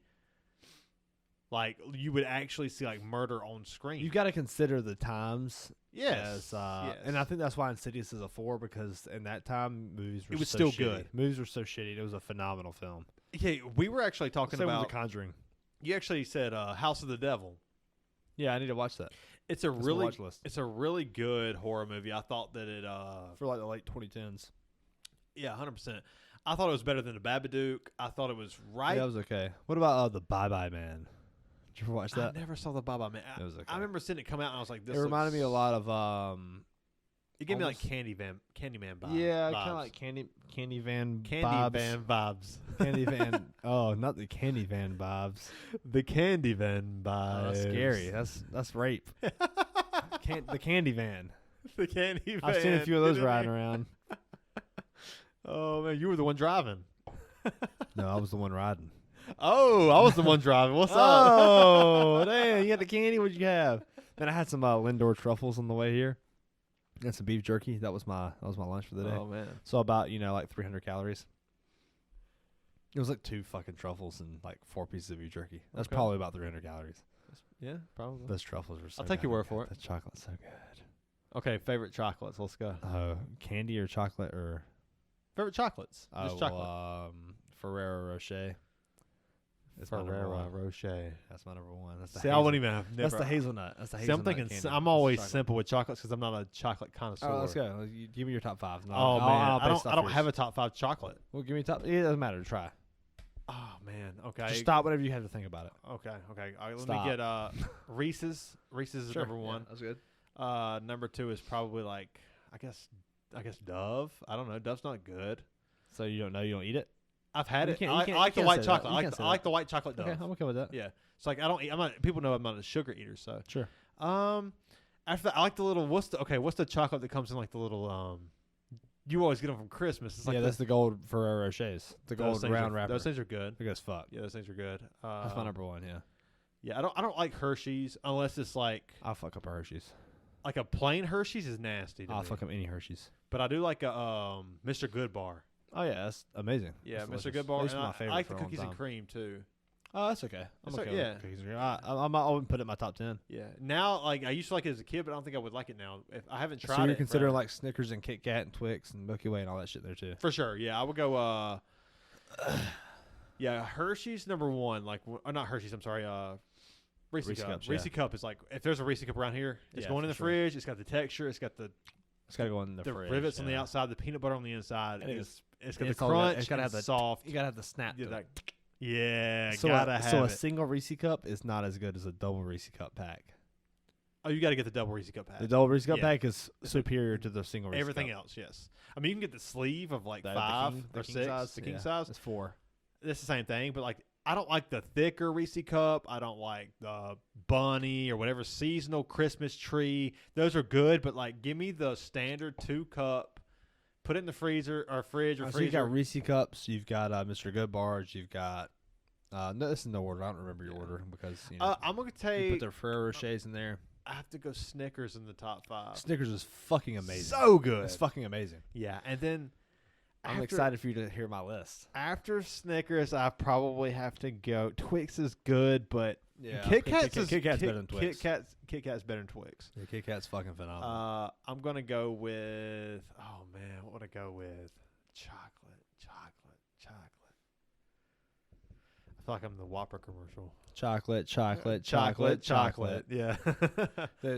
Like you would actually see like murder on screen. You've got to consider the times. yes, As, and I think that's why Insidious is a 4, because in that time movies were It was so still shitty. good. Movies were so shitty. It was a phenomenal film. yeah, we were actually talking Same with about. The Conjuring. You actually said House of the Devil. Yeah, I need to watch that. It's a That's my really, watch list. it's a really good horror movie. I thought that it, For like the late 2010s. yeah, 100%. I thought it was better than the Babadook. I thought it was right. Yeah, that was okay. What about The Bye Bye Man? Did you ever watch that? I never saw the Baba Man. It was okay. I remember seeing it come out and I was like, "This." It reminded me a looks- lot of It gave me like almost- Candyman vibes. yeah, vibes. kind of like Candy Van Candyman vibes. Candy Van. Oh, not the Candy Van vibes. The Candyman vibes. Oh, that's scary. That's rape. The Candy Van. The Candy Van. I've seen a few of those riding around. Oh man, you were the one driving. No, I was the one riding. Oh, I was the one driving. What's up? Oh, damn! You got the candy. What'd you have? Then I had some Lindor truffles on the way here, and some beef jerky. That was my lunch for the day. Oh man. So about like 300 calories. It was like 2 fucking truffles and like 4 pieces of beef jerky. That's Okay. probably about 300 calories. Yeah, probably. Those truffles were so I'll take your goddamn word for good. it. The chocolate's so good. Okay, favorite chocolates. Let's go. Candy or chocolate or Favorite chocolates. Just chocolate. Ferrero Rocher. It's my number Ferrero one. Rocher. That's my number 1. That's the See, I wouldn't hazel- even have That's never. the hazelnut. That's the See, hazelnut. I'm thinking. candy. I'm That's always chocolate. simple with chocolates because I'm not a chocolate connoisseur. Oh, let's go. Give me your top 5. Oh man, I don't have a top 5 chocolate. Well, give me top. It doesn't matter. Try. Oh man. Okay. Just stop whenever you have to think about it. Okay. Okay. All right, let Stop. me get Reese's. Reese's is number 1. That's good. Number 2 is probably like I guess Dove. I don't know. Dove's not good. So you don't know? You don't eat it? I've had You it. can't- I you can't- like you the can't white say that. chocolate. You I can't like, say I like that. the white chocolate Dove. Okay, I'm okay with that. Yeah. It's like I don't eat. I'm not. People know I'm not a sugar eater. So. Sure. After that, I like the little. What's the chocolate that comes in like the little You always get them from Christmas. It's like That's the gold Ferrero Rochers. The those gold things round are, wrapper. Those things are good. Big as fuck. Yeah, those things are good. That's my number 1. Yeah. Yeah, I don't like Hershey's unless it's like I'll fuck up a Hershey's. a plain Hershey's is nasty to I'll me. fuck up any Hershey's. But I do like a Mr. Good bar. Oh yeah, that's amazing. Yeah, That's Mr. delicious. Good bar. Those And are my I favorite like for the a long cookies and time. cream too. Oh, that's okay. I'm So, okay with yeah. cookies and cream. I wouldn't put it in my top 10. Yeah. Now, like I used to like it as a kid, but I don't think I would like it now. If I haven't tried So it. you're considering forever. like Snickers and Kit Kat and Twix and Milky Way and all that shit there too. For sure. Yeah, I would go. Yeah, Hershey's number 1. Like, not Hershey's. I'm sorry. Reese Reese Cup. Cups, Reese yeah. Cup is like if there's a Reese Cup around here, it's Yeah, going in for the sure. fridge. It's got the texture. It's got the It's gotta go in the fridge. rivets on the yeah. outside, the peanut butter on the inside. And It's got the it's all got- crunch. it's gotta and have the soft. You gotta have the snap. Yeah, to it. so gotta have so a it. single Reese Cup is not as good as a double Reese Cup pack. Oh, you got to get the double Reese Cup pack. The double Reese Cup Yeah. pack is superior to the single Reese Everything Cup. else, yes. I mean, you can get the sleeve of like The 5 king- or the king 6, size? the king Yeah, size. It's 4. It's the same thing, but like I don't like the thicker Reese Cup. I don't like the bunny or whatever seasonal Christmas tree. Those are good, but like give me the standard 2 cup. Put it in the freezer or fridge or So freezer. you've got Reese Cups. You've got Mr. Good Bars. You've got no, this is no order. I don't remember your order because I'm gonna you take. put their Ferrero Rochers in there. I have to go Snickers in the top 5. Snickers is fucking amazing. So good. It's fucking amazing. Yeah, and then I'm excited for you to hear my list. After Snickers, I probably have to go. Twix is good, but Yeah, Kit Kat's better than Twix. Kit Kat's better than Twix. Yeah, Kit Kat's fucking phenomenal. I'm gonna go with. Oh man, what would I go with? Chocolate. feel like I'm the Whopper commercial. Chocolate. Yeah.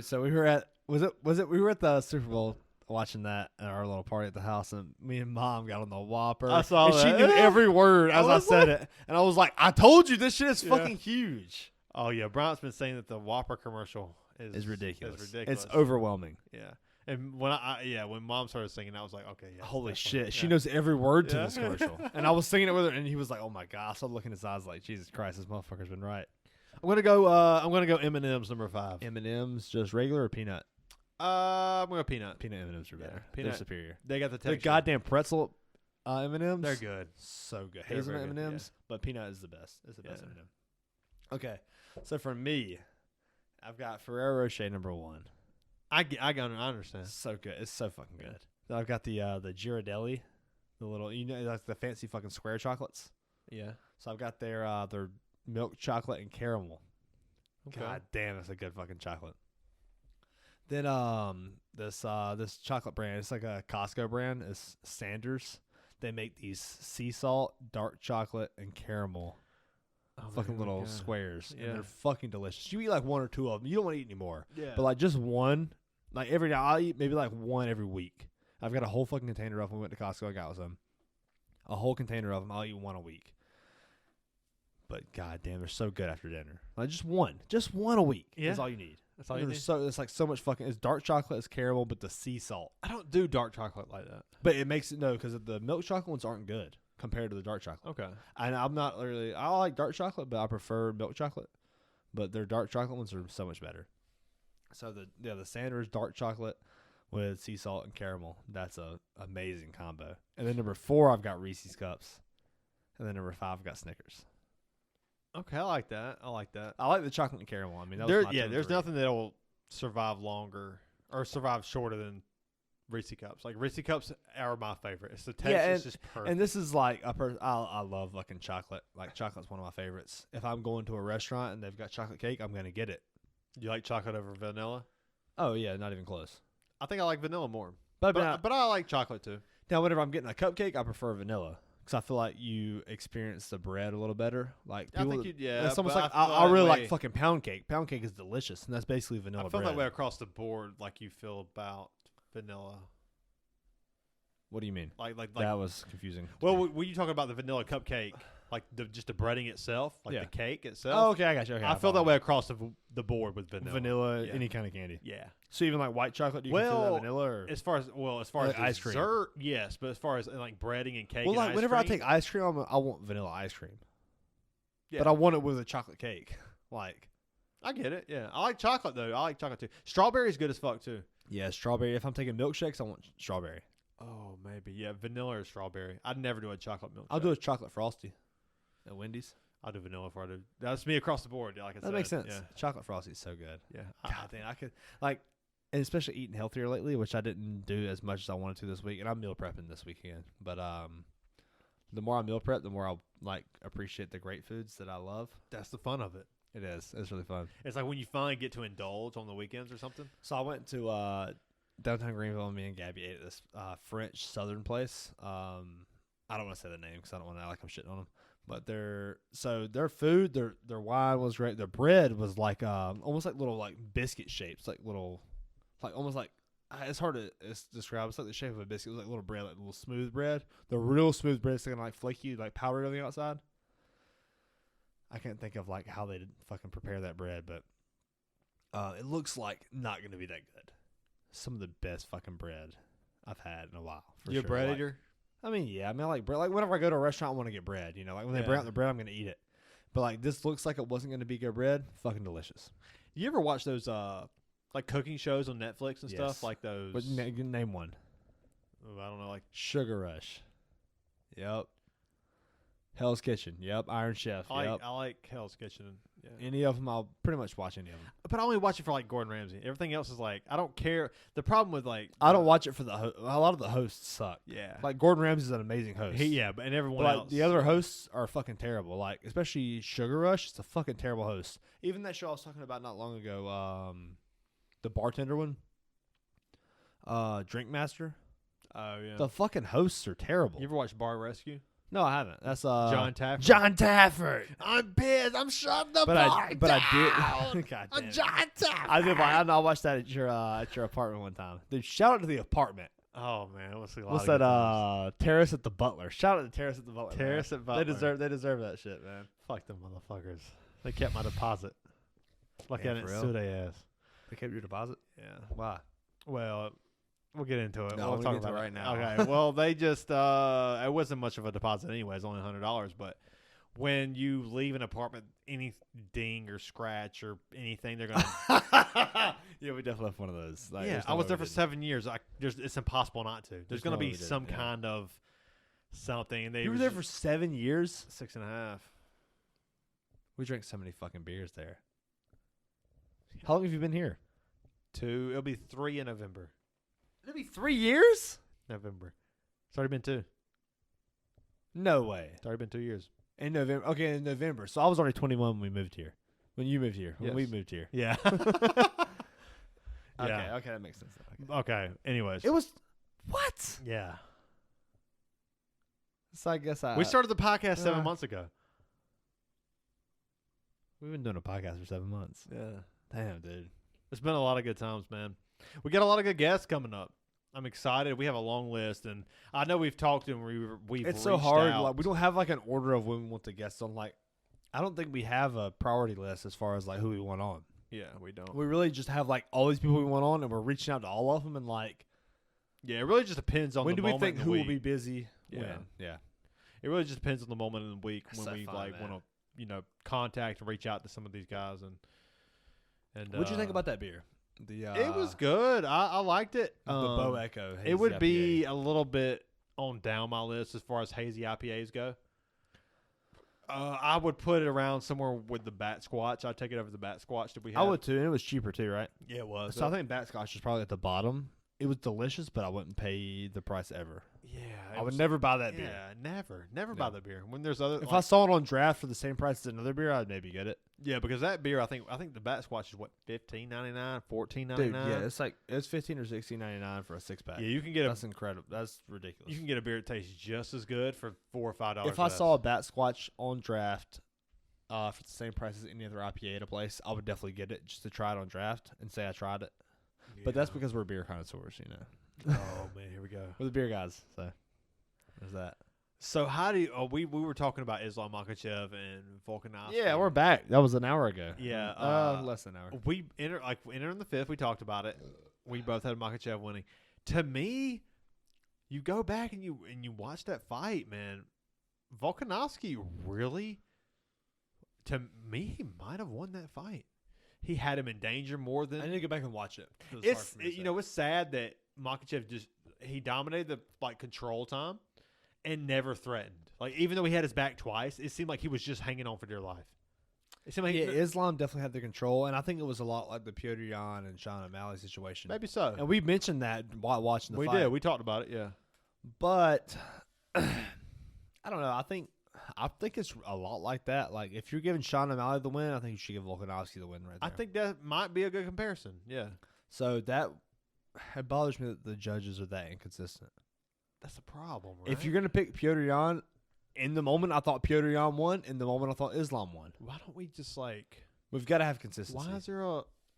So we were at we were at the Super Bowl watching that at our little party at the house, and me and Mom got on the Whopper. I saw and that. She knew every word as I was said it, and I was like, "I told you this shit is fucking huge." Oh yeah, Bryant's been saying that the Whopper commercial It's ridiculous. Is ridiculous. It's overwhelming. Yeah. And when Mom started singing, I was like, okay, yeah. Holy definitely. shit, she Yeah. knows every word to this commercial. And I was singing it with her, and he was like, "Oh my god!" I started looking in his eyes like, "Jesus Christ, this motherfucker's been right." I'm gonna go M&M's number 5. M&M's, just regular or peanut? I'm gonna go peanut. Peanut M&M's are better. Peanut. They're superior. They got the The texture. goddamn pretzel M&M's. They're good. So good. They're Hazelnut very good, M&M's, but peanut is the best. It's the best Yeah. M&M. Okay, so for me, I've got Ferrero Rocher number 1. I understand. So good. It's so fucking good. Then I've got the Ghirardelli, the little like the fancy fucking square chocolates. Yeah. So I've got their milk chocolate and caramel. Okay. God damn, that's a good fucking chocolate. Then this chocolate brand, it's like a Costco brand, is Sanders. They make these sea salt, dark chocolate, and caramel fucking little squares. Yeah. And they're fucking delicious. You eat like 1 or 2 of them. You don't want to eat any more. Yeah. But like just one, like every day, I'll eat maybe like 1 every week. I've got a whole fucking container of them. We went to Costco, I got some. A whole container of them. I'll eat 1 a week. But goddamn, they're so good after dinner. Like just one a week is all you need. That's all you need. It's like so much fucking. It's dark chocolate, it's caramel, but the sea salt. I don't do dark chocolate like that. But it makes it because the milk chocolate ones aren't good compared to the dark chocolate. Okay. And I'm not really. I like dark chocolate, but I prefer milk chocolate. But their dark chocolate ones are so much better. So the Sanders dark chocolate with sea salt and caramel. That's a amazing combo. And then number 4, I've got Reese's Cups. And then number 5, I've got Snickers. Okay, I like that. I like the chocolate and caramel. I mean, that was my top there's 3. nothing that will survive longer or survive shorter than Reese's Cups. Like Reese's Cups are my favorite. It's the taste is just perfect. And this is like I love fucking chocolate. Like chocolate's one of my favorites. If I'm going to a restaurant and they've got chocolate cake, I'm gonna get it. You like chocolate over vanilla? Oh yeah, not even close. I think I like vanilla more. But I like chocolate too. now whenever I'm getting a cupcake, I prefer vanilla. Because I feel like you experience the bread a little better. Like I people, think yeah. it's almost but like I feel I really that like way- fucking pound cake. Pound cake is delicious, and that's basically vanilla I feel bread. that way across the board, like you feel about vanilla. What do you mean? Like that was confusing. well, were you talking about the vanilla cupcake, like just the breading itself, like Yeah. the cake itself? Oh, okay, I got you. Okay, I feel that way across the board with vanilla. Vanilla, Yeah. any kind of candy. Yeah. So even like white chocolate, do you consider that vanilla? Or? As far as Like ice cream. dessert, yes, but as far as like breading and cake, Well, and like ice whenever cream, I take ice cream, I want vanilla ice cream. yeah, But I want it with a chocolate cake. Like, I get it. Yeah, I like chocolate though. I like chocolate too. Strawberry is good as fuck too. yeah, strawberry. If I'm taking milkshakes, I want strawberry. Oh, maybe vanilla or strawberry. I'd never do a chocolate milk. I'll do a chocolate frosty at Wendy's. I'll do vanilla for it. That's me across the board. Like I said, That makes sense. Yeah, Chocolate frosty is so good. yeah. God damn, I could like, and especially eating healthier lately, which I didn't do as much as I wanted to this week, and I'm meal prepping this weekend. But the more I meal prep, the more I'll like appreciate the great foods that I love. That's the fun of it. It is. It's really fun. It's like when you finally get to indulge on the weekends or something. So I went to downtown Greenville, and me and Gabby ate at this French Southern place. I don't want to say the name because I don't want to act like I'm shitting on them. But their food, their wine was great. Their bread was like almost like little like biscuit shapes, like little, like almost like it's hard to describe. It's like the shape of a biscuit. It was like little bread, like little smooth bread. The real smooth bread is kind of like flaky, like powdery on the outside. I can't think of like how they fucking prepare that bread, but it looks like not going to be that good. Some of the best fucking bread I've had in a while. You a bread like, eater? I mean, yeah. I mean, I like bread. Like whenever I go to a restaurant, I want to get bread. You know, like when they bring out the bread, I'm going to eat it. But like this looks like it wasn't going to be good bread. Fucking delicious. You ever watch those like cooking shows on Netflix and Yes. stuff like those? But name one. I don't know, like Sugar Rush. Yep. Hell's Kitchen. Yep. Iron Chef. Yep. I like Hell's Kitchen. Yeah. Any of them, I'll pretty much watch any of them. But I only watch it for like Gordon Ramsay. Everything else is like I don't care. The problem with like I don't watch it for a lot of the hosts suck. Yeah. Like Gordon Ramsay's an amazing host. But and everyone But else. the other hosts are fucking terrible. Like especially Sugar Rush, it's a fucking terrible host. Even that show I was talking about not long ago, the bartender one, Drink Master. Oh yeah. The fucking hosts are terrible. You ever watch Bar Rescue? No, I haven't. That's John Tafford. John Tafford. I'm pissed. I'm shutting the But I did. down. God I'm damn it. John Tafford. I watched that at your apartment one time. Dude, shout out to the apartment. Oh man, what's that? Terrace at the Butler. Shout out to Terrace at the Butler. Terrace man. at Butler. They deserve that shit, man. Fuck them motherfuckers. They kept my deposit. Like Yeah, I didn't for real? sue they ass. They kept your deposit. Yeah. Why? Well, we'll get into it. No, we'll we talk get to about it it right now. Okay. Well, they just it wasn't much of a deposit anyway. It's only $100, but when you leave an apartment, any ding or scratch or anything, they're gonna. Yeah, we definitely have one of those. Like, Yeah, there's I no was way there we for didn't. 7 years. It's impossible not to. There's gonna no way be we didn't, some yeah. kind of something. And they You were there for 7 years. 6.5. We drank so many fucking beers there. How long have you been here? 2. It'll be 3 in November. It'll be 3 years. November. It's already been 2. No way. It's already been 2 years. In November. Okay, in November. So I was already 21 when we moved here. When you moved here. When we Yes. moved here. Yeah. Okay, okay, that makes sense. Okay. Okay. Anyways. It was what? Yeah. So I guess We started the podcast 7 uh, months ago. We've been doing a podcast for 7 months. Yeah. Damn, dude. It's been a lot of good times, man. We got a lot of good guests coming up. I'm excited. We have a long list, and I know we've talked and we've It's so reached hard. out. Like we don't have like an order of when we want the guests on. Like, I don't think we have a priority list as far as like who we want on. Yeah, we don't. We really just have like all these people we want on, and we're reaching out to all of them. And like, Yeah, it really just depends on when the do we moment think in the who will week. be busy? Yeah. When? Yeah. It really just depends on the moment in the week That's when so we fun, like man. want to, contact and reach out to some of these guys and. What'd you think about that beer? The It was good. I liked it. the Bow Echo. It Hazy would be IPA. a little bit on down my list as far as hazy IPAs go. I would put it around somewhere with the Bat Squatch. I'd take it over the Bat Squatch that we had. I would too, and it was cheaper too, right? Yeah, it was. So I think Bat Scotch is probably at the bottom. It was delicious, but I wouldn't pay the price ever. Yeah, I would never buy that beer. Yeah, never buy the beer. When there's other, If I saw it on draft for the same price as another beer, I'd maybe get it. yeah, because that beer, I think the Bat Squatch is what $15.99, $14.99. Dude, yeah, it's $15 or $16.99 for a 6-pack. Yeah, you can get a That's incredible. That's ridiculous. you can get a beer that tastes just as good for $4 or $5. If I saw a Bat Squatch on draft for the same price as any other IPA at a place, I would definitely get it just to try it on draft and say I tried it. But that's because we're beer connoisseurs, oh man, here we go. We're the beer guys, so there's that. So how do you? Oh, we were talking about Islam Makhachev and Volkanovski. Yeah, we're back. That was an hour ago. Yeah, less than an hour. we enter in the fifth. We talked about it. We both had Makhachev winning. To me, you go back and you watch that fight, man. Volkanovski really, to me, he might have won that fight. He had him in danger more than I need to go back and watch it. it's it's sad that Makhachev he dominated the control time and never threatened. Like even though he had his back twice, it seemed like he was just hanging on for dear life. It seemed like Islam definitely had the control, and I think it was a lot like the Piotr Jan and Shawn O'Malley situation. maybe so. And we mentioned that while watching the We fight. did. We talked about it. Yeah. But I don't know. I think it's a lot like that. Like if you're giving Shawn O'Malley the win, I think you should give Volkanovski the win right there. I think that might be a good comparison. Yeah. So it bothers me that the judges are that inconsistent. That's a problem, right? If you're gonna pick Piotr Jan, in the moment I thought Piotr Jan won. In the moment I thought Islam won. why don't we just We've got to have consistency.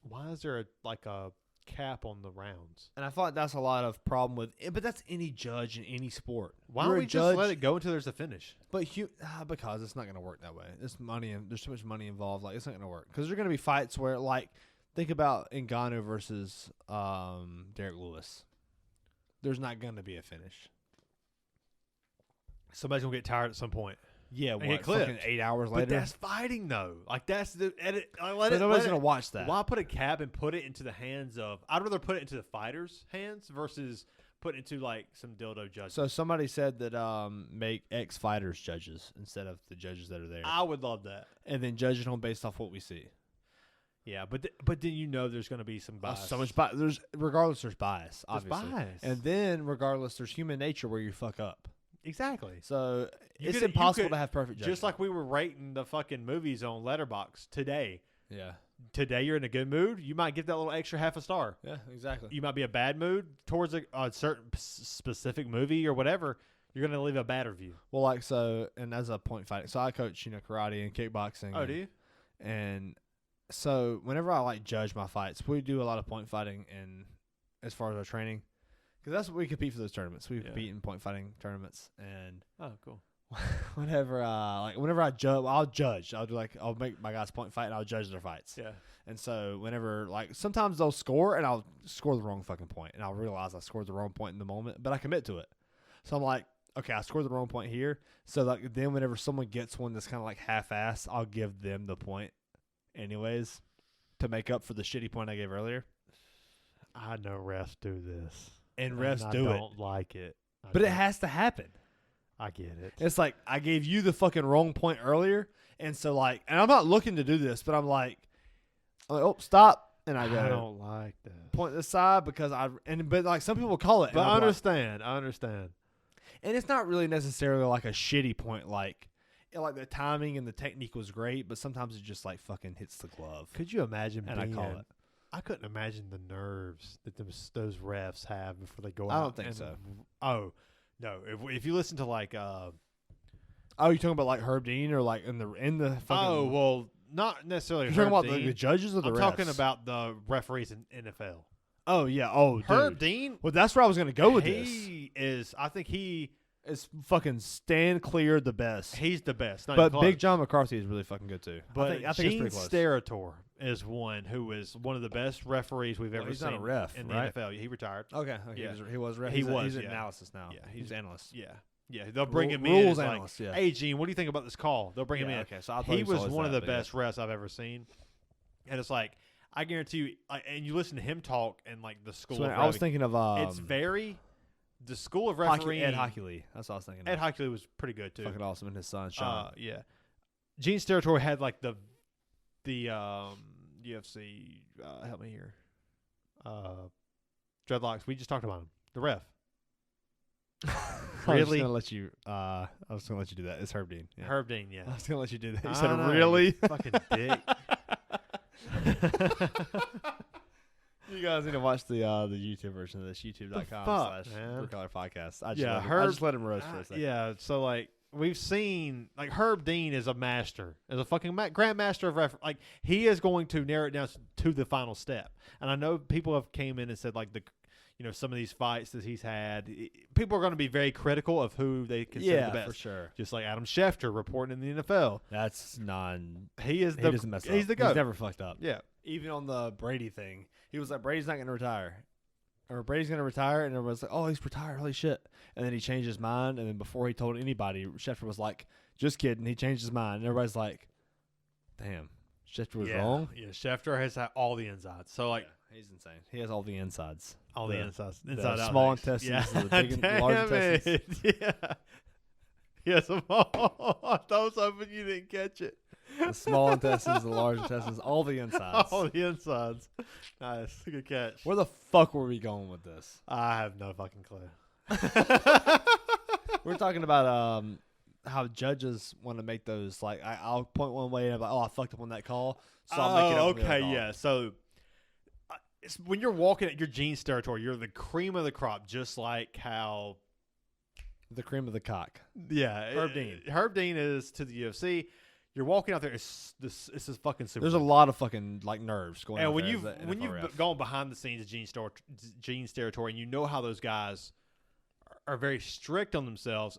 why is there a cap on the rounds? And I thought that's a lot of problem with it, but that's any judge in any sport. Why You're don't a we judge, just let it go until there's a finish? But because it's not going to work that way. It's money, and there's too much money involved. Like it's not going to work because there's going to be fights where, like, think about Ngannou versus Derek Lewis. There's not going to be a finish. Somebody's gonna get tired at some point. Yeah, get what? clipped. Fucking 8 hours But later. that's fighting though. Like that's the edit. But nobody's going to watch that. Why put a cap and put it into the hands of? I'd rather put it into the fighters' hands versus put it into like some dildo judges. So somebody said that make ex-fighters judges instead of the judges that are there, I would love that. and then judge it on based off what we see. Yeah, but then there's going to be some bias. So much bias. There's bias. There's Obviously, bias. and then regardless, there's human nature where you fuck up. Exactly. So You it's could- impossible you could- to have perfect judgment. Just like we were rating the fucking movies on Letterboxd today. Yeah. Today you're in a good mood. You might give that little extra half a star. Yeah, exactly. You might be a bad mood towards a certain specific movie or whatever. You're gonna leave a bad review. Well, like so, and as a point fighting, so I coach karate and kickboxing. Oh, do you? And so whenever I like judge my fights, we do a lot of point fighting and as far as our training, because that's what we compete for those tournaments. We compete in point fighting tournaments, and Oh, cool. whenever I judge, I'll judge. I'll make my guys point fight and I'll judge their fights. Yeah. And so whenever sometimes they'll score and I'll score the wrong fucking point and I'll realize I scored the wrong point in the moment, but I commit to it. So I'm like, okay, I scored the wrong point here. So then whenever someone gets one that's kind of like half-assed, I'll give them the point anyways to make up for the shitty point I gave earlier. I know refs do this. And refs do it. I don't like it. But it has to happen. I get it. It's like I gave you the fucking wrong point earlier, and so and I'm not looking to do this, but I'm like, oh, stop, and I go, I don't like that. Point this side because but some people call it. But I understand. And it's not really necessarily like a shitty point, like the timing and the technique was great, but sometimes it just like fucking hits the glove. Could you imagine? And I call it. I couldn't imagine the nerves that those refs have before they go out. I don't think so. Oh. No, if you listen to you're talking about like Herb Dean or like in the fucking. Oh well, not necessarily. You're Herb talking about Dean. the judges or the refs? I'm talking about the referees in NFL. Oh yeah, oh Herb dude. Dean. Well, that's where I was gonna go with this. He is. I think he is fucking stand clear the best. He's the best. But Big John McCarthy is really fucking good too. But I think Gene it's pretty close. Steratore is one who is one of the best referees we've ever he's seen not a ref, in right? the NFL. He retired. Okay. Yeah. He was ref. He's an analysis now. Yeah, he's analyst. Yeah. They'll bring him in. Rules as analyst. like, hey, Gene, what do you think about this call? They'll bring him in. Okay, so he was one of the best refs I've ever seen, and it's like I guarantee you. And you listen to him talk and like the school. So of I was thinking of it's very the school of refereeing. Ed Hockley. That's what I was thinking. Ed Hockley was pretty good too. Fucking awesome, and his son Shawn. Yeah. Gene Steratore had like the UFC. Help me here. Dreadlocks. We just talked about him. The ref. Really? I was gonna let you do that. It's Herb Dean. Yeah. Herb Dean. Yeah. I was gonna let you do that. You I said know, really? you fucking dick. You guys need to watch the YouTube version of this. YouTube.com/Blue Collar Podcast. I just let him roast for a second. Yeah. So like we've seen like Herb Dean is a master, is a fucking grandmaster of ref. Like he is going to narrow it down to the final step. And I know people have came in and said like some of these fights that he's had, people are going to be very critical of who they consider the best. For sure. Just like Adam Schefter reporting in the NFL. That's He doesn't mess up. He's the GOAT. He's never fucked up. Yeah. Even on the Brady thing, he was like, Brady's not going to retire. Or Brady's going to retire, and everyone's like, oh, he's retired. Holy shit. And then he changed his mind, and then before he told anybody, Schefter was like, just kidding. He changed his mind. And everybody's like, damn, Schefter was wrong? Yeah, Schefter has had all the insides. So like, he's insane. He has all the insides. All the insides. Inside out. Small intestines, the big and large intestines. Yeah. Yes, them all. I was hoping you didn't catch it. The small intestines, the large intestines, all the insides. All the insides. Nice. Good catch. Where the fuck were we going with this? I have no fucking clue. We're talking about how judges want to make those, like, I'll point one way and I'm like, oh, I fucked up on that call, so I'll make it up. Okay, yeah. So when you're walking at your Gene's territory, you're the cream of the crop, just like how the cream of the cock. Yeah, Herb Dean. Herb Dean is to the UFC. You're walking out there. It's this fucking super. There's a lot of fucking like nerves going. And on when you've gone behind the scenes of Gene's territory, and you know how those guys are very strict on themselves.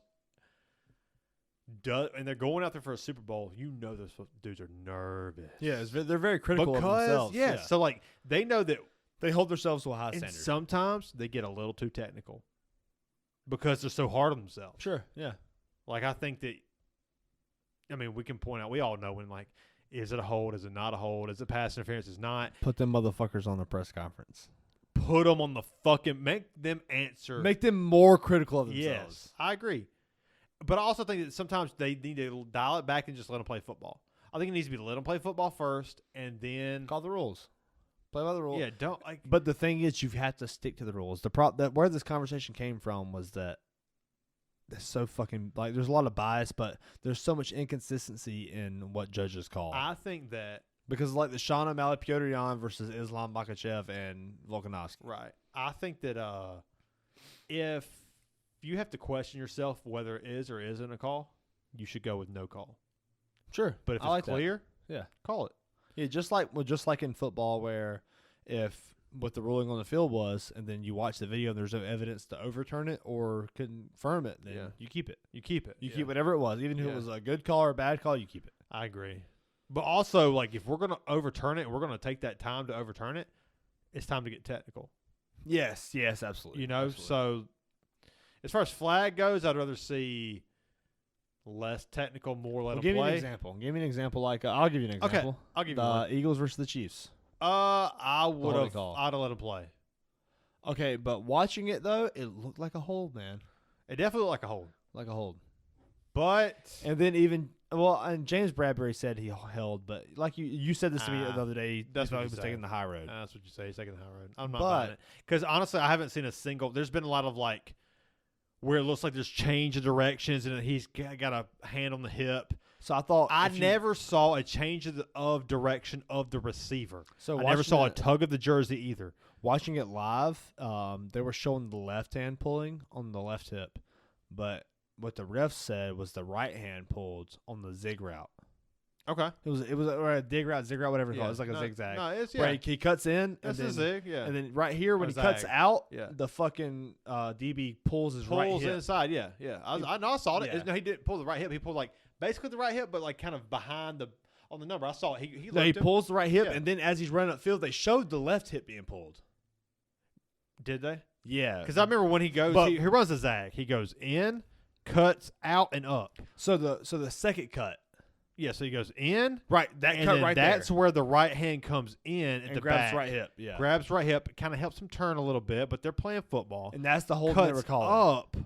And they're going out there for a Super Bowl. You know those dudes are nervous. Yeah, they're very critical of themselves. Yeah, so like they know that they hold themselves to a high and standard. Sometimes they get a little too technical because they're so hard on themselves. Sure, yeah. Like I think that. I mean, we can point out. We all know when like, is it a hold? Is it not a hold? Is it pass interference? Is not. Put them motherfuckers on the press conference. Put them on the fucking. Make them answer. Make them more critical of themselves. Yes, I agree. But I also think that sometimes they need to dial it back and just let them play football. I think it needs to be to let them play football first and then call the rules. Play by the rules. Yeah, don't like. But the thing is, you have to stick to the rules. Where this conversation came from was that it's so fucking like there's a lot of bias, but there's so much inconsistency in what judges call. I think that because like the Shawn O'Malley Piotr Yan versus Islam Makhachev and Volkanovski. Right. I think that if you have to question yourself whether it is or isn't a call, you should go with no call. Sure, But if I it's like clear, yeah, call it. yeah, just like in football, where if what the ruling on the field was, and then you watch the video and there's no evidence to overturn it or confirm it, then you keep it. You keep it. You keep whatever it was, even if it was a good call or a bad call. You keep it. I agree. But also, like, if we're going to overturn it, we're going to take that time to overturn it, it's time to get technical. Yes, absolutely. You know, absolutely. so as far as flag goes, I'd rather see less technical, more let them give play. me an example. Give me an example. Like I'll give you an example. Okay, I'll give you the one. Eagles versus the Chiefs. I would have. call. I'd have let them play. Okay, but watching it though, it looked like a hold, man. It definitely looked like a hold. Like a hold. But And then and James Bradbury said he held, but like you said this to me the other day. That's he what was you say. taking the high road. That's what you say. He's taking the high road. I'm not buying it. Because honestly, I haven't seen a single. There's been a lot of like where it looks like there's change of directions and he's got a hand on the hip. So I thought I never saw a change of direction of the receiver. So I never saw a tug of the jersey either. Watching it live, they were showing the left hand pulling on the left hip, but what the ref said was the right hand pulled on the zig route. Okay. It was or a dig route, whatever it's called. It's like a zigzag. No, it's where he cuts in, That's and a then zig, yeah. and then right here when Or he cuts zag. out, Yeah. the fucking DB pulls his right hip. inside, yeah. I know I saw it. Yeah. No, he didn't pull the right hip. He pulled like basically the right hip, but like kind of behind on the number. I saw it. He No, he looked him. pulls the right hip, Yeah. and then as he's running upfield, they showed the left hip being pulled. Did they? Yeah, Because I remember when he goes, But- he runs a zag. He goes in, cuts out, and up. so the second cut, Yeah, so he goes in, right, that and cut then right that's there, where the right hand comes in at and the grabs back. right hip, yeah, Grabs right hip, kind of helps him turn a little bit, but they're playing football. and that's the whole Cuts they were calling. up,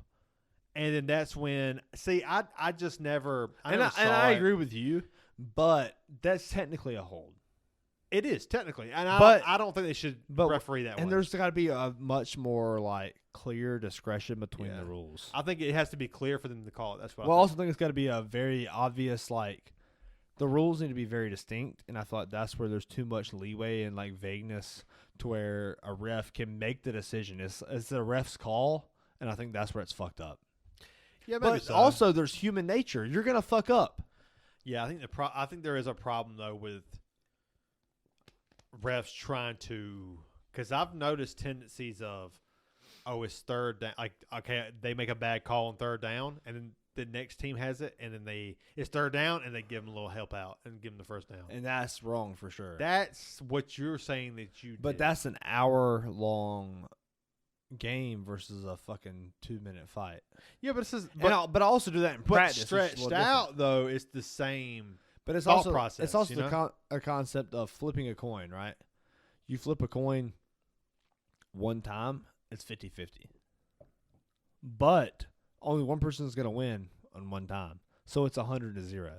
and then that's when I just never And never saw I it. agree with you, but that's technically a hold. It is technically, and I don't think they should referee that way. And there's got to be a much more like clear discretion between the rules. I think it has to be clear for them to call it. That's what. I also think it's got to be a very obvious like the rules need to be very distinct, and I feel like that's where there's too much leeway and like vagueness to where a ref can make the decision. It's the ref's call, and I think that's where it's fucked up. Yeah, maybe but so. also there's human nature. You're gonna fuck up. Yeah, I think I think there is a problem though with refs trying to, because I've noticed tendencies of, it's third down. Like, okay, they make a bad call on third down, and then the next team has it, and then it's third down, and they give them a little help out and give them the first down. And that's wrong for sure. That's what you're saying that you. But did. that's an hour-long game versus a fucking 2-minute fight. Yeah, but this is. But I also do that in practice. which is a stretched little out different. though, it's the same. But it's thought also process, it's also you know? a concept of flipping a coin, right? You flip a coin one time, it's 50-50. But only one person is going to win on one time. So it's 100-0.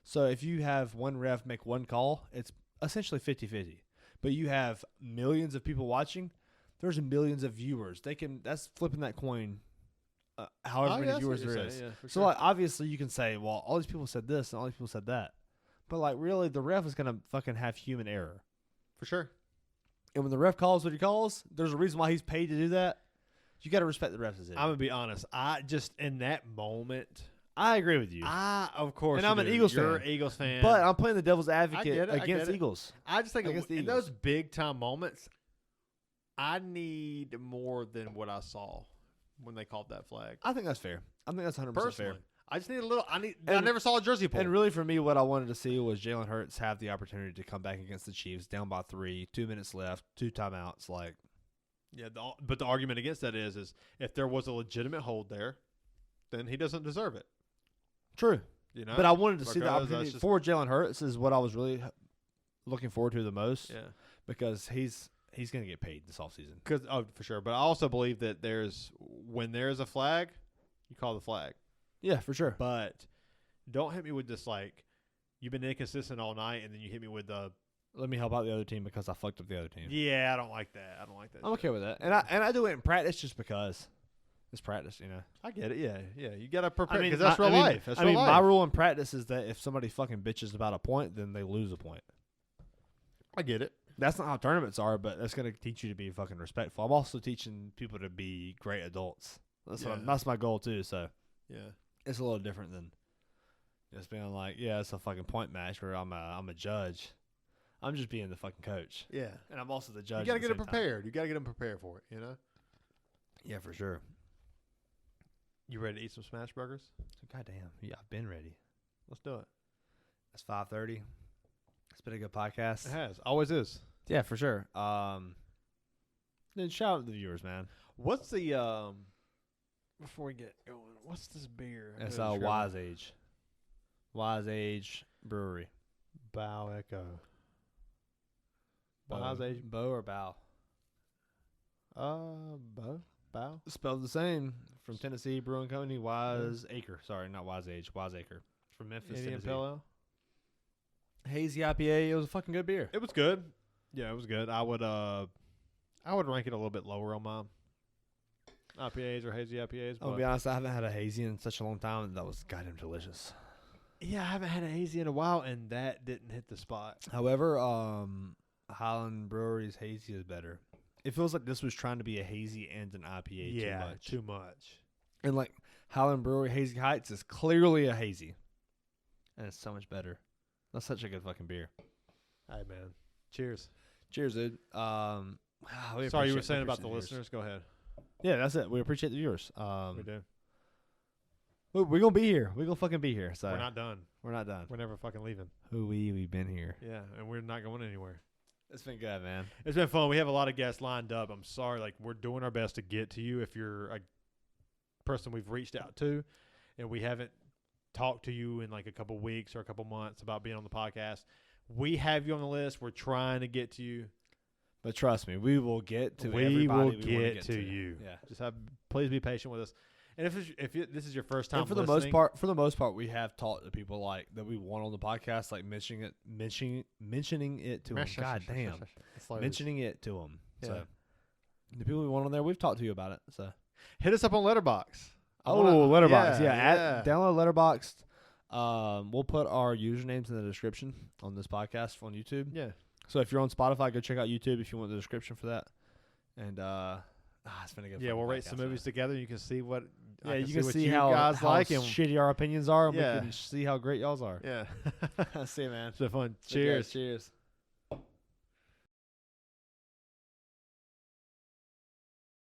So if you have one ref make one call, it's essentially 50-50. But you have millions of people watching, there's millions of viewers. That's flipping that coin however many viewers there is. Yeah, So like obviously you can say, well, all these people said this and all these people said that. But like really the ref is gonna fucking have human error. for sure. And when the ref calls what he calls, there's a reason why he's paid to do that. You gotta respect the ref's decision. I'm gonna be honest. I just in that moment, I agree with you. of course, And you I'm an do. Eagles You're fan. an Eagles fan, But I'm playing the devil's advocate get it, I against get it. Eagles. I just think against the in Eagles. those big time moments, I need more than what I saw when they called that flag. I think that's fair. I think that's 100% Personally, fair. I just need a little. I And- never saw a jersey pull. And really for me, what I wanted to see was Jalen Hurts have the opportunity to come back against the Chiefs down by 3, 2 minutes left, 2 timeouts. Like, yeah, but the argument against that is if there was a legitimate hold there, then he doesn't deserve it. true. You know, But I wanted to see the Because opportunity that's just- for Jalen Hurts is what I was really looking forward to the most Yeah. because he's going to get paid this offseason. For sure. But I also believe that when there's a flag, you call the flag. Yeah, for sure. But don't hit me with this like you've been inconsistent all night, and then you hit me with the Let me help out the other team because I fucked up the other team. yeah. I don't like that. I'm okay with that. And I do it in practice just because it's practice, you know. I get it. Yeah. You gotta prepare I mean, because that's real life. That's I real mean, life. my rule in practice is that if somebody fucking bitches about a point, then they lose a point. I get it. That's not how tournaments are, but that's going to teach you to be fucking respectful. I'm also teaching people to be great adults. That's my goal too. So Yeah. it's a little different than just being like, yeah, it's a fucking point match where I'm a judge. I'm just being the fucking coach, Yeah. and I'm also the judge. You got to at the get them same time. prepared. You got to get them prepared for it, you know? Yeah, for sure. You ready to eat some smash burgers? Goddamn, yeah, I've been ready. Let's do it. It's 5:30. It's been a good podcast. It has. Always is. Yeah, for sure. Then shout out to the viewers, man. What's the before we get going, what's this beer? It's Wise Age. Wise Age Brewery. Bow Echo. Bow. Wise Age. Bow or Bow? Bow. Spelled the same. From Tennessee Brewing Company. Wise Acre. Sorry, not Wise Age. Wise Acre. From Memphis, Indian Tennessee. Pale Ale. Hazy IPA. It was a fucking good beer. It was good. Yeah, it was good. I would rank it a little bit lower on mine. IPAs or hazy IPAs. I'll be honest, I haven't had a hazy in such a long time, and that was goddamn delicious. Yeah, I haven't had a hazy in a while, and that didn't hit the spot. However, Highland Brewery's hazy is better. It feels like this was trying to be a hazy and an IPA too much. And like Highland Brewery Hazy Heights is clearly a hazy, and it's so much better. That's such a good fucking beer. Hey man, cheers. Cheers, dude. Sorry, you were saying about the listeners. Go ahead. Yeah, that's it. We appreciate the viewers. We do. We're gonna be here. We're gonna fucking be here. So We're not done. We're not done. We're never fucking leaving. We've been here. Yeah, and we're not going anywhere. It's been good, man. It's been fun. We have a lot of guests lined up. I'm sorry, like we're doing our best to get to you if you're a person we've reached out to, and we haven't talked to you in like a couple weeks or a couple months about being on the podcast. We have you on the list. We're trying to get to you. But trust me, we will get to we everybody will we wanna get to you. Yeah. Just please be patient with us. And if this is your first time, And for the most part, we have talked to people like that we want on the podcast, like mentioning it to them. God damn, mentioning it to them. Yeah. So the people we want on there, we've talked to you about it. So hit us up on Letterboxd. Letterboxd, yeah. Download Letterboxd. We'll put our usernames in the description on this podcast on YouTube. Yeah. So if you're on Spotify, go check out YouTube if you want the description for that. And it's been a good. Yeah, we'll rate podcast, some movies together. You can see what. Yeah, you can see you how guys like and shitty our opinions are. And Yeah. we can see how great y'all's are. yeah. See you, man. It's been fun. Cheers. Cheers.